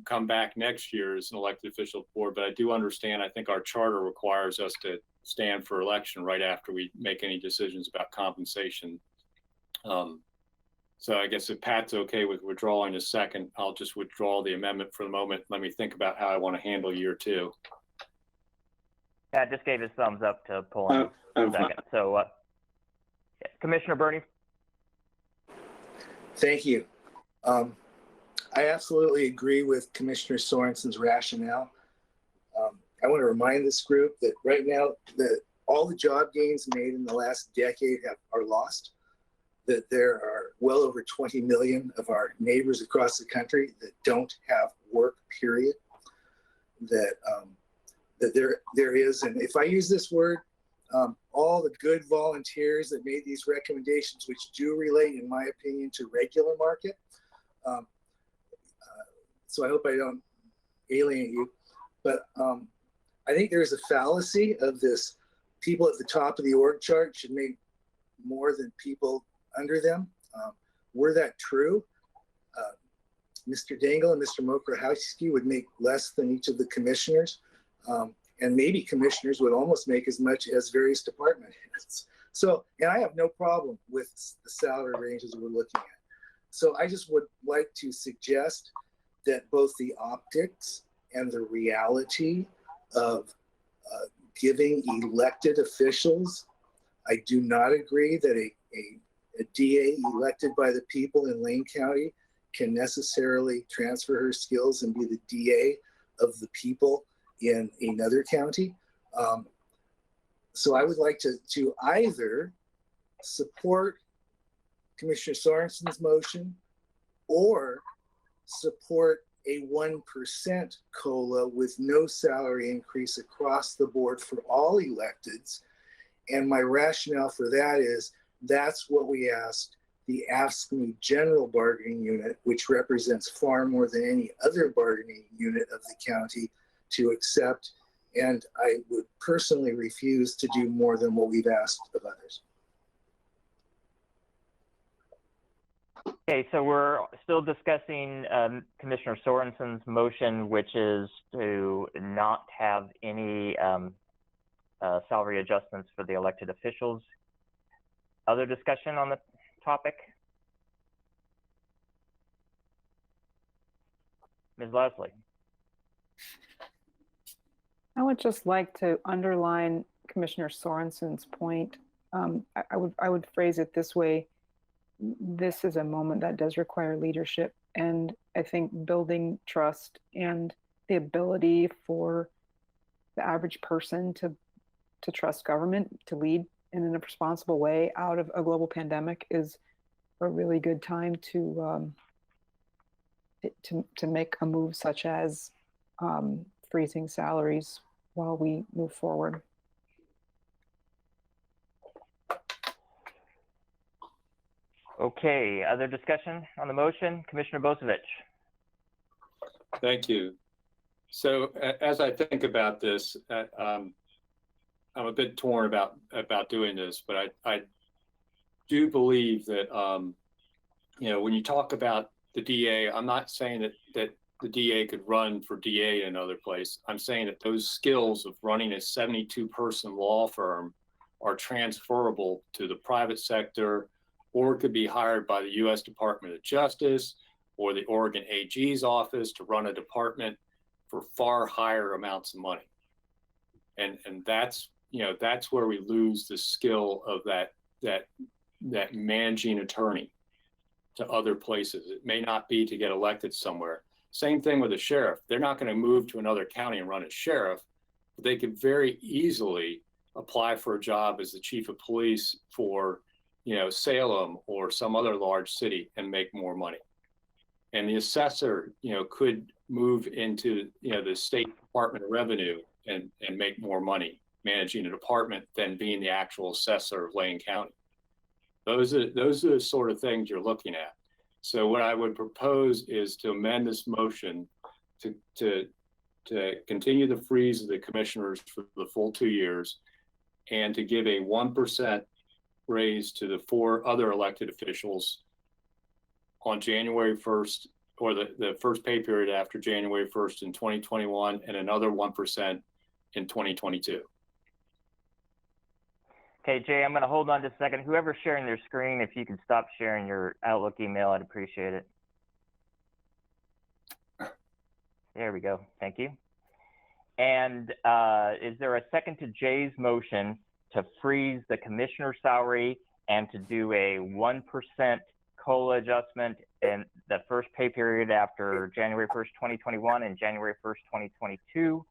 come back next year as an elected official board, but I do understand. I think our charter requires us to stand for election right after we make any decisions about compensation. So I guess if Pat's okay with withdrawing a second, I'll just withdraw the amendment for the moment. Let me think about how I want to handle year 2. Pat just gave his thumbs up to pull in a second. So, Commissioner Bernie. Thank you. I absolutely agree with Commissioner Sorensen's rationale. I want to remind this group that right now all the job gains made in the last decade are lost, that there are well over 20 million of our neighbors across the country that don't have work, period, that there is, and if I use this word, all the good volunteers that made these recommendations, which do relate, in my opinion, to regular market. So I hope I don't alienate you, but I think there's a fallacy of this: people at the top of the org chart should make more than people under them. Were that true, Mr. Dangle and Mr. Mokrahowski would make less than each of the commissioners. And maybe commissioners would almost make as much as various department heads. So, and I have no problem with the salary ranges we're looking at. So I just would like to suggest that both the optics and the reality of giving elected officials, I do not agree that a DA elected by the people in Lane County can necessarily transfer her skills and be the DA of the people in another county. So I would like to either support Commissioner Sorensen's motion, or support a 1% COLA with no salary increase across the board for all electeds. And my rationale for that is that's what we asked the AFSCME General Bargaining Unit, which represents far more than any other bargaining unit of the county, to accept. And I would personally refuse to do more than what we've asked of others. Okay, so we're still discussing Commissioner Sorensen's motion, which is to not have any salary adjustments for the elected officials. Other discussion on the topic? Ms. Leslie. I would just like to underline Commissioner Sorensen's point. I would phrase it this way. This is a moment that does require leadership, and I think building trust and the ability for the average person to trust government, to lead in a responsible way out of a global pandemic is a really good time to make a move such as freezing salaries while we move forward. Okay, other discussion on the motion? Commissioner Bozievich. Thank you. So as I think about this, I'm a bit torn about doing this, but I do believe that, when you talk about the DA, I'm not saying that the DA could run for DA in another place. I'm saying that those skills of running a 72-person law firm are transferable to the private sector, or could be hired by the U.S. Department of Justice or the Oregon AG's office to run a department for far higher amounts of money. And that's where we lose the skill of that managing attorney to other places. It may not be to get elected somewhere. Same thing with a sheriff. They're not going to move to another county and run as sheriff, but they could very easily apply for a job as the chief of police for Salem or some other large city and make more money. And the assessor, could move into, the State Department of Revenue and make more money managing a department than being the actual assessor of Lane County. Those are the sort of things you're looking at. So what I would propose is to amend this motion to continue the freeze of the commissioners for the full 2 years and to give a 1% raise to the 4 other elected officials on January 1st, or the first pay period after January 1st in 2021, and another 1% in 2022. Okay, Jay, I'm going to hold on just a second. Whoever's sharing their screen, if you can stop sharing your Outlook email, I'd appreciate it. There we go. Thank you. And is there a second to Jay's motion to freeze the commissioner's salary and to do a 1% COLA adjustment in the first pay period after January 1st, 2021 and January 1st, 2022?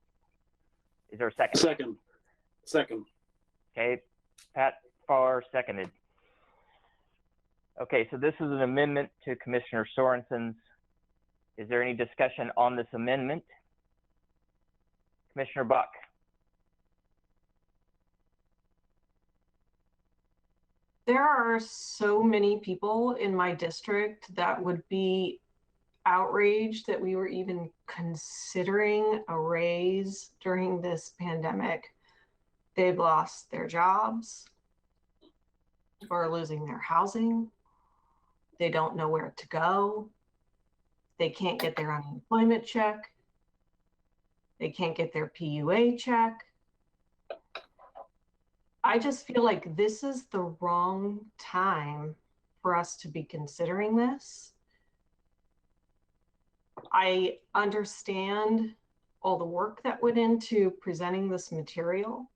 Is there a second? Second. Okay, Pat Farr seconded. Okay, so this is an amendment to Commissioner Sorensen's. Is there any discussion on this amendment? Commissioner Buck. There are so many people in my district that would be outraged that we were even considering a raise during this pandemic. They've lost their jobs or losing their housing. They don't know where to go. They can't get their unemployment check. They can't get their PUA check. I just feel like this is the wrong time for us to be considering this. I understand all the work that went into presenting this material,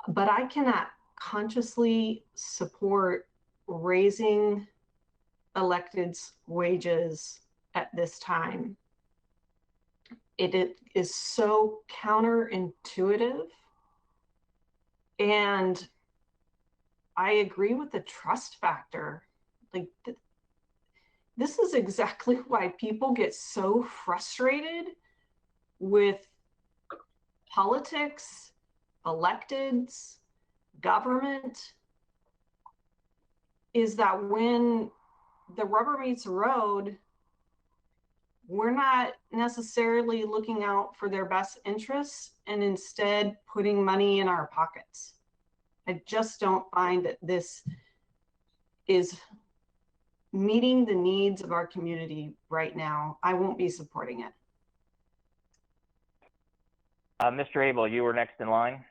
but I cannot consciously support raising electeds' wages at this time. It is so counterintuitive. And I agree with the trust factor. Like, this is exactly why people get so frustrated with politics, electeds, government, is that when the rubber meets the road, we're not necessarily looking out for their best interests and instead putting money in our pockets. I just don't find that this is meeting the needs of our community right now. I won't be supporting it. Mr. Abel, you were next in line.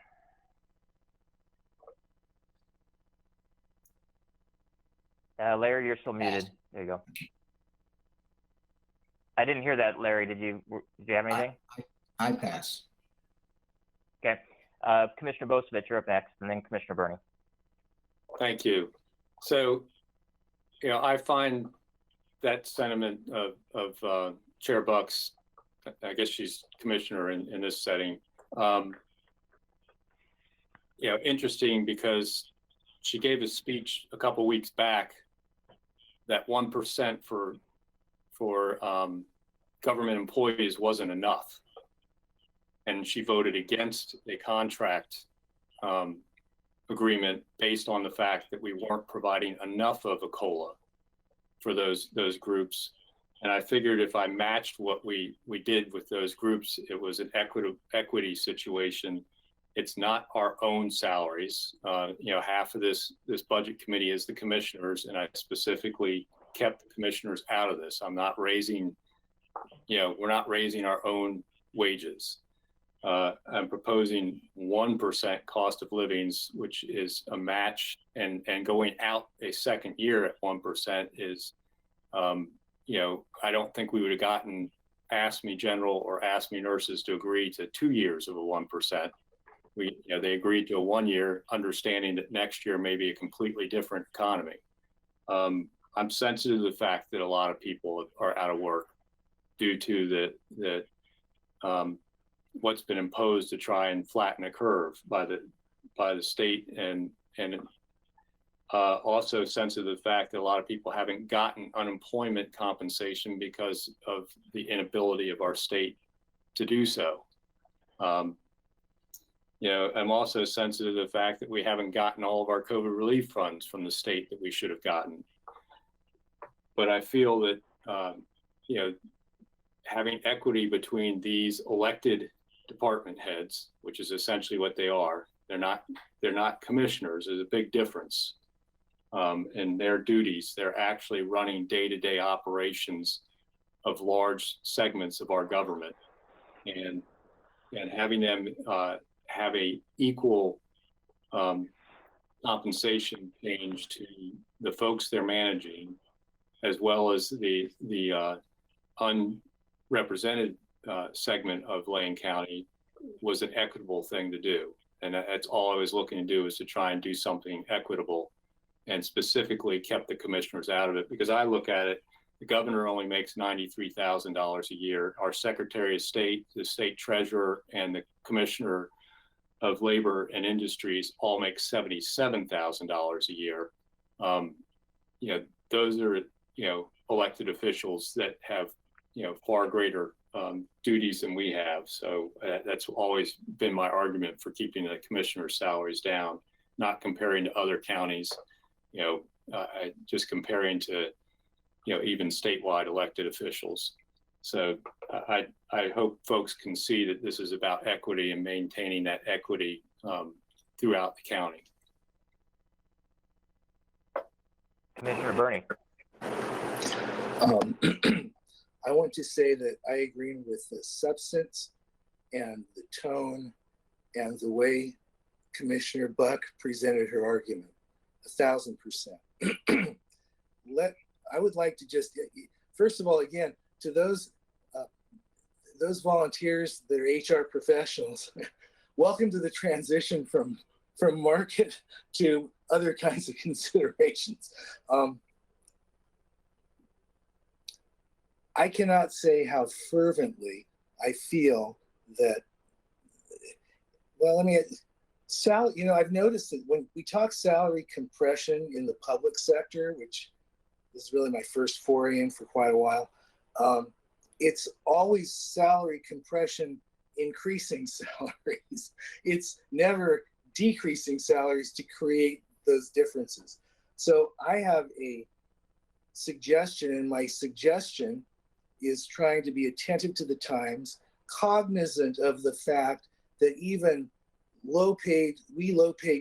Larry, you're still muted. There you go. I didn't hear that, Larry. Did you have anything? I pass. Okay. Commissioner Bosevich, you're up next, and then Commissioner Burney. Thank you. So, you know, I find that sentiment of Chair Bucks, I guess she's commissioner in this setting, you know, interesting, because she gave a speech a couple weeks back that 1% for government employees wasn't enough. And she voted against a contract agreement based on the fact that we weren't providing enough of a COLA for those groups. And I figured if I matched what we did with those groups, it was an equity situation. It's not our own salaries. You know, half of this budget committee is the commissioners, and I specifically kept the commissioners out of this. I'm not raising, you know, we're not raising our own wages. I'm proposing 1% cost of livings, which is a match, and going out a second year at 1% is, you know, I don't think we would have gotten AFSCME General or AFSCME nurses to agree to 2 years of a 1%. You know, they agreed to a 1 year, understanding that next year may be a completely different economy. I'm sensitive to the fact that a lot of people are out of work due to the what's been imposed to try and flatten a curve by the state, and also sensitive to the fact that a lot of people haven't gotten unemployment compensation because of the inability of our state to do so. You know, I'm also sensitive to the fact that we haven't gotten all of our COVID relief funds from the state that we should have gotten. But I feel that, you know, having equity between these elected department heads, which is essentially what they are, they're not commissioners. There's a big difference in their duties. They're actually running day-to-day operations of large segments of our government, and having them have a equal compensation change to the folks they're managing, as well as the unrepresented segment of Lane County, was an equitable thing to do. And that's all I was looking to do, is to try and do something equitable, and specifically kept the commissioners out of it, because I look at it, the governor only makes $93,000 a year. Our Secretary of State, the state treasurer, and the commissioner of Labor and Industries all make $77,000 a year. You know, those are, you know, elected officials that have, you know, far greater duties than we have. So that's always been my argument for keeping the commissioners' salaries down, not comparing to other counties, you know, just comparing to, you know, even statewide elected officials. So I hope folks can see that this is about equity and maintaining that equity throughout the county. Commissioner Burney. I want to say that I agree with the substance and the tone and the way Commissioner Buck presented her argument, 1,000%. I would like to just, first of all, again, to those volunteers that are HR professionals, welcome to the transition from market to other kinds of considerations. I cannot say how fervently I feel that, well, I've noticed that when we talk salary compression in the public sector, which is really my first foray in for quite a while, it's always salary compression increasing salaries. It's never decreasing salaries to create those differences. So I have a suggestion, and my suggestion is trying to be attentive to the times, cognizant of the fact that even low-paid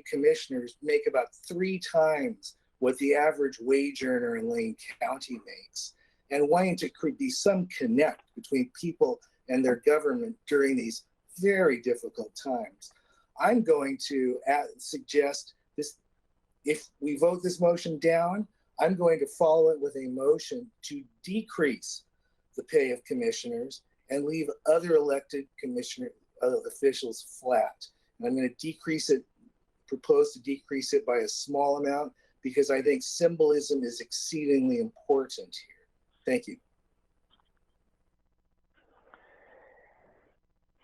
commissioners make about 3 times what the average wage earner in Lane County makes, and wanting to be some connect between people and their government during these very difficult times. I'm going to suggest this: if we vote this motion down, I'm going to follow it with a motion to decrease the pay of commissioners and leave other elected commissioner officials flat. And I'm going to propose to decrease it by a small amount, because I think symbolism is exceedingly important here. Thank you.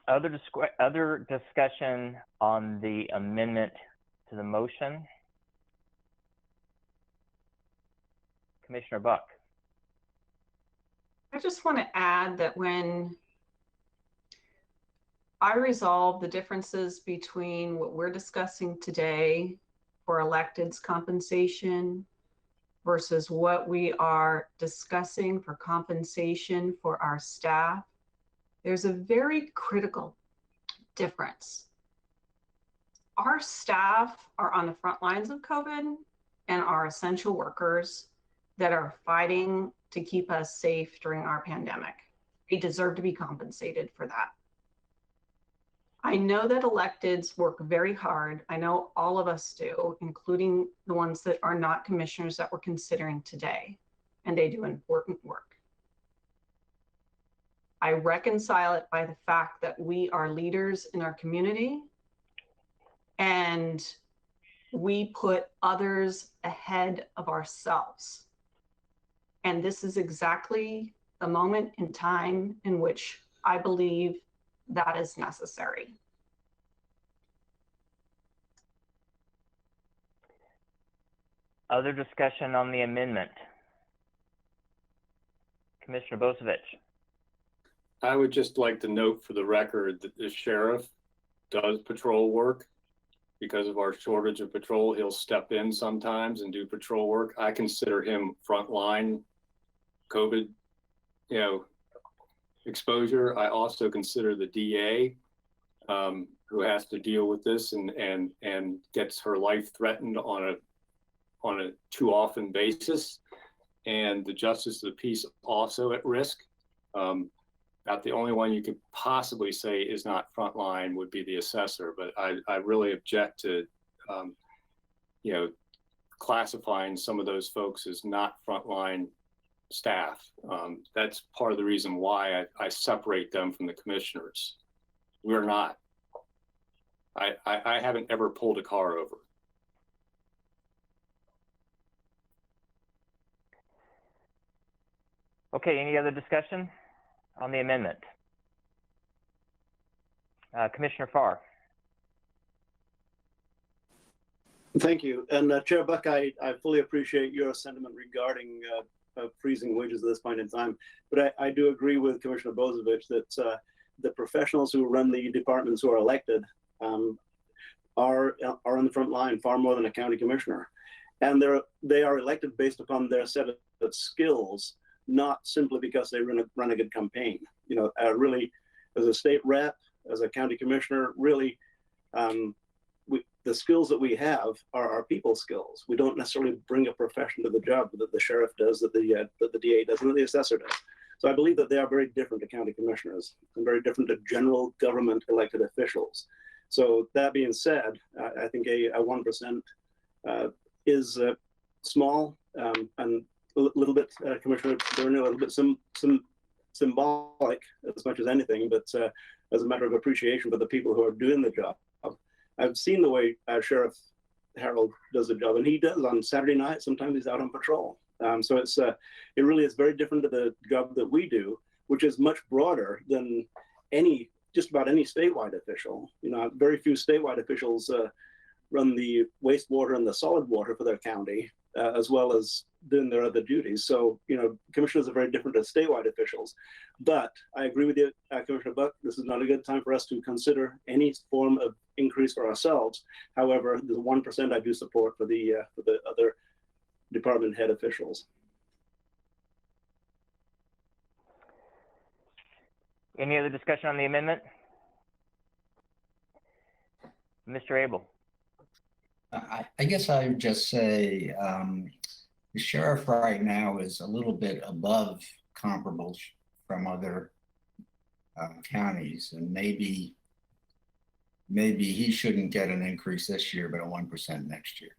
Other discussion on the amendment to the motion? Commissioner Buck. I just want to add that when I resolve the differences between what we're discussing today for electeds compensation versus what we are discussing for compensation for our staff, there's a very critical difference. Our staff are on the front lines of COVID and are essential workers that are fighting to keep us safe during our pandemic. They deserve to be compensated for that. I know that electeds work very hard. I know all of us do, including the ones that are not commissioners that we're considering today, and they do important work. I reconcile it by the fact that we are leaders in our community and we put others ahead of ourselves. And this is exactly the moment in time in which I believe that is necessary. Other discussion on the amendment? Commissioner Bozievich. I would just like to note for the record that the sheriff does patrol work. Because of our shortage of patrol, he'll step in sometimes and do patrol work. I consider him frontline COVID, exposure. I also consider the DA who has to deal with this and gets her life threatened on a too often basis, and the justice of the peace also at risk. About the only one you could possibly say is not frontline would be the assessor, but I really object to classifying some of those folks as not frontline staff. That's part of the reason why I separate them from the commissioners. We're not. I haven't ever pulled a car over. Okay, any other discussion on the amendment? Commissioner Farr. Thank you. And Chair Buck, I fully appreciate your sentiment regarding freezing wages at this point in time. But I do agree with Commissioner Bozievich that the professionals who run the departments who are elected are on the front line far more than a county commissioner. And they are elected based upon their set of skills, not simply because they run a good campaign. Really, as a state rep, as a county commissioner, really, the skills that we have are our people skills. We don't necessarily bring a profession to the job that the sheriff does, that the DA does, and that the assessor does. So I believe that they are very different to county commissioners and very different to general government elected officials. So that being said, I think a 1% is small and a little bit, Commissioner Byrne, a little bit symbolic as much as anything, but as a matter of appreciation for the people who are doing the job. I've seen the way Sheriff Harold does the job, and he does on Saturday night. Sometimes he's out on patrol. So it really is very different to the job that we do, which is much broader than any just about any statewide official. Very few statewide officials run the wastewater and the solid water for their county, as well as doing their other duties. So, commissioners are very different as statewide officials. But I agree with you, Commissioner Buck, this is not a good time for us to consider any form of increase for ourselves. However, the 1% I do support for the other department head officials. Any other discussion on the amendment? Mr. Abel. I guess I would just say the sheriff right now is a little bit above comparables from other counties, and maybe he shouldn't get an increase this year, but a 1% next year.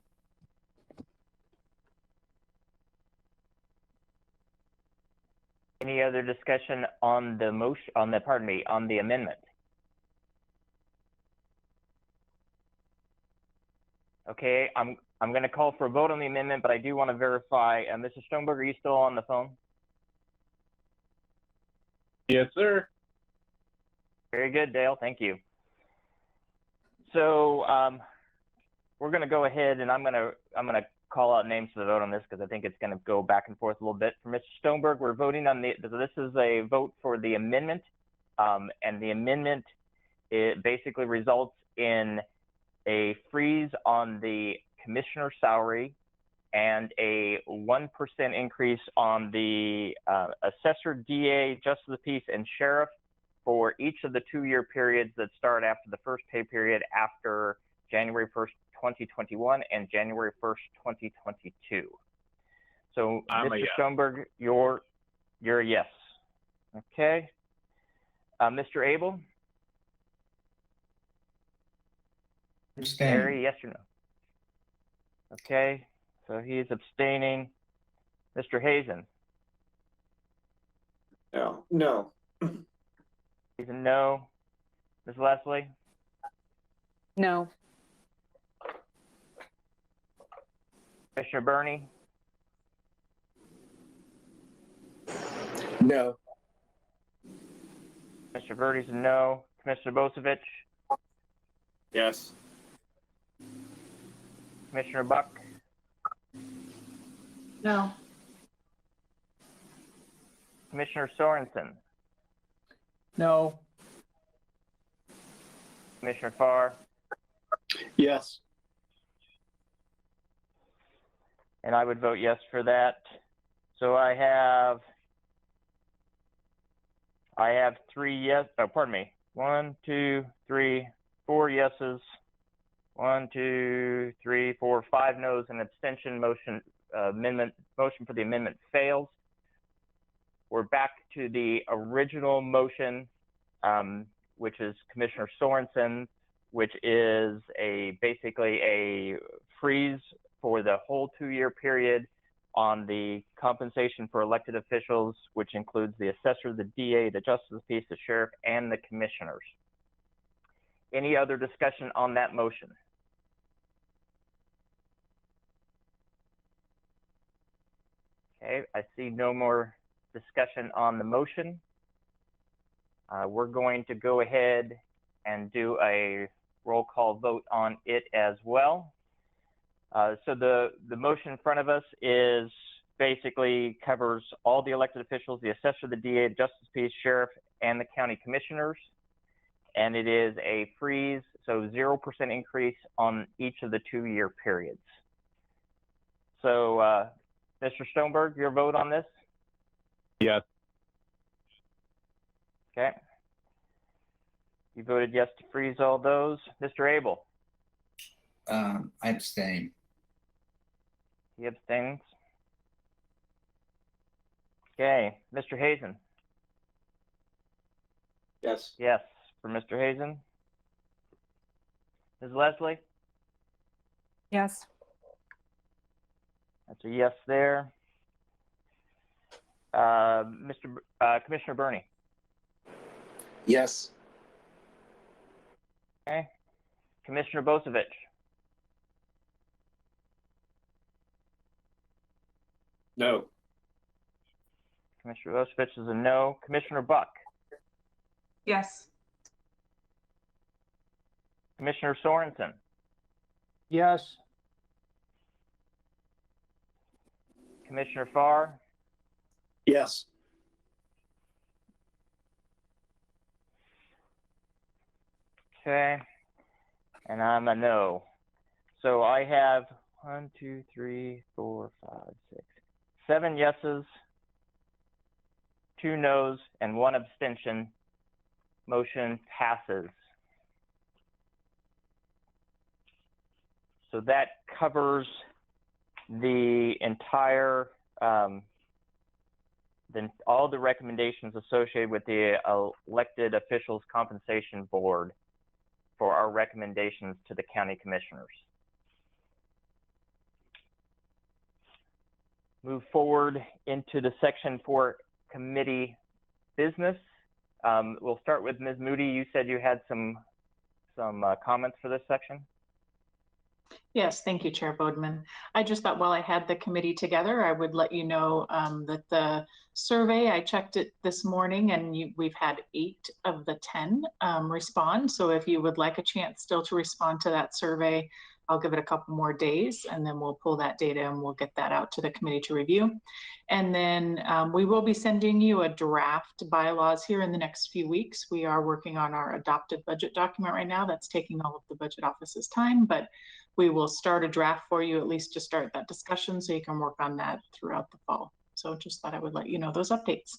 Any other discussion on the motion, on the amendment? Okay, I'm going to call for a vote on the amendment, but I do want to verify. Mr. Stoneberg, are you still on the phone? Yes, sir. Very good, Dale. Thank you. So we're going to go ahead, and I'm going to call out names for the vote on this because I think it's going to go back and forth a little bit. For Mr. Stoneberg, we're voting on this is a vote for the amendment, and the amendment, it basically results in a freeze on the commissioner salary and a 1% increase on the assessor, DA, justice of the peace, and sheriff for each of the 2-year periods that start after the first pay period after January 1st, 2021 and January 1st, 2022. So, Mr. Yes. Stoneberg, you're a yes. Okay. Mr. Abel? Abstain. Harry, yes or no? Okay, so he is abstaining. Mr. Hazen? No. He's a no. Ms. Leslie? No. Commissioner Burney? No. Mr. Verdi's a no. Commissioner Bosevich? Yes. Commissioner Buck? No. Commissioner Sorensen? No. Commissioner Farr? Yes. And I would vote yes for that. So I have 3 yes, oh, pardon me. 1, 2, 3, 4 yeses. 1, 2, 3, 4, 5 noes, and abstention. Motion for the amendment fails. We're back to the original motion, which is Commissioner Sorensen, which is basically a freeze for the whole 2-year period on the compensation for elected officials, which includes the assessor, the DA, the justice of the peace, the sheriff, and the commissioners. Any other discussion on that motion? Okay, I see no more discussion on the motion. We're going to go ahead and do a roll call vote on it as well. So the motion in front of us is basically covers all the elected officials, the assessor, the DA, justice peace, sheriff, and the county commissioners. And it is a freeze, so 0% increase on each of the 2-year periods. So, Mr. Stoneberg, your vote on this? Yes. Okay. You voted yes to freeze all those. Mr. Abel? I abstain. He abstains. Okay. Mr. Hazen? Yes. Yes, for Mr. Hazen. Ms. Leslie? Yes. That's a yes there. Commissioner Burney? Yes. Okay. Commissioner Bosevich? No. Commissioner Bosevich is a no. Commissioner Buck? Yes. Commissioner Sorensen, Yes. Commissioner Farr, Yes. okay, and I'm a no. So I have 7 yeses, 2 noes, and 1 abstention. Motion passes. So that covers the entire, all the recommendations associated with the elected officials compensation board for our recommendations to the county commissioners. Move forward into the section for committee business. We'll start with Ms. Moody. You said you had some comments for this section. Yes, thank you, Chair Bodeman. I just thought while I had the committee together, I would let you know that the survey, I checked it this morning, and we've had 8 of the 10 respond. So if you would like a chance still to respond to that survey, I'll give it a couple more days, and then we'll pull that data and we'll get that out to the committee to review. And then we will be sending you a draft bylaws here in the next few weeks. We are working on our adopted budget document right now. That's taking all of the budget office's time, but we will start a draft for you, at least to start that discussion, so you can work on that throughout the fall. So just thought I would let you know those updates.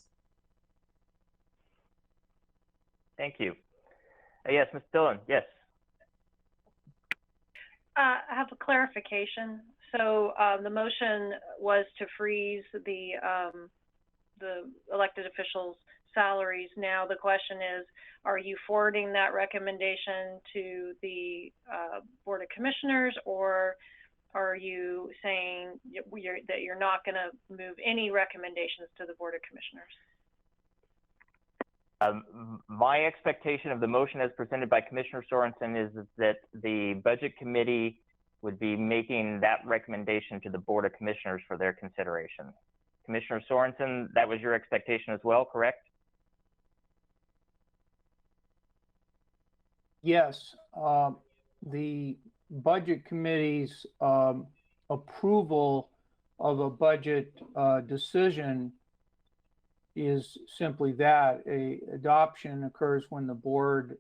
Thank you. Yes, Ms. Dillon, yes. I have a clarification. So the motion was to freeze the elected officials' salaries. Now the question is, are you forwarding that recommendation to the Board of Commissioners, or are you saying that you're not going to move any recommendations to the Board of Commissioners? My expectation of the motion as presented by Commissioner Sorensen is that the Budget Committee would be making that recommendation to the Board of Commissioners for their consideration. Commissioner Sorensen, that was your expectation as well, correct? Yes. The Budget Committee's approval of a budget decision is simply that. Adoption occurs when the board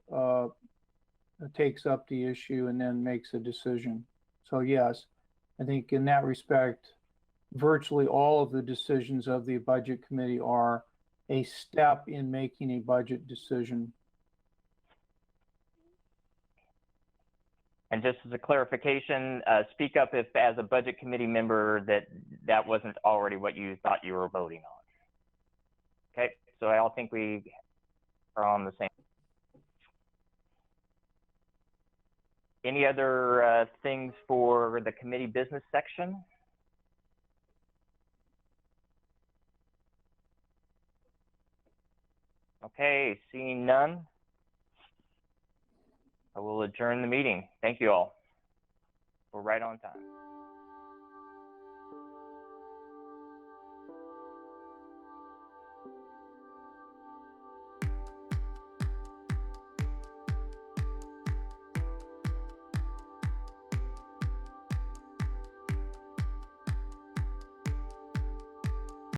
takes up the issue and then makes a decision. So yes, I think in that respect, virtually all of the decisions of the Budget Committee are a step in making a budget decision. And just as a clarification, speak up if as a Budget Committee member that wasn't already what you thought you were voting on. Okay, so I all think we are on the same. Any other things for the committee business section? Okay, seeing none, I will adjourn the meeting. Thank you all. We're right on time.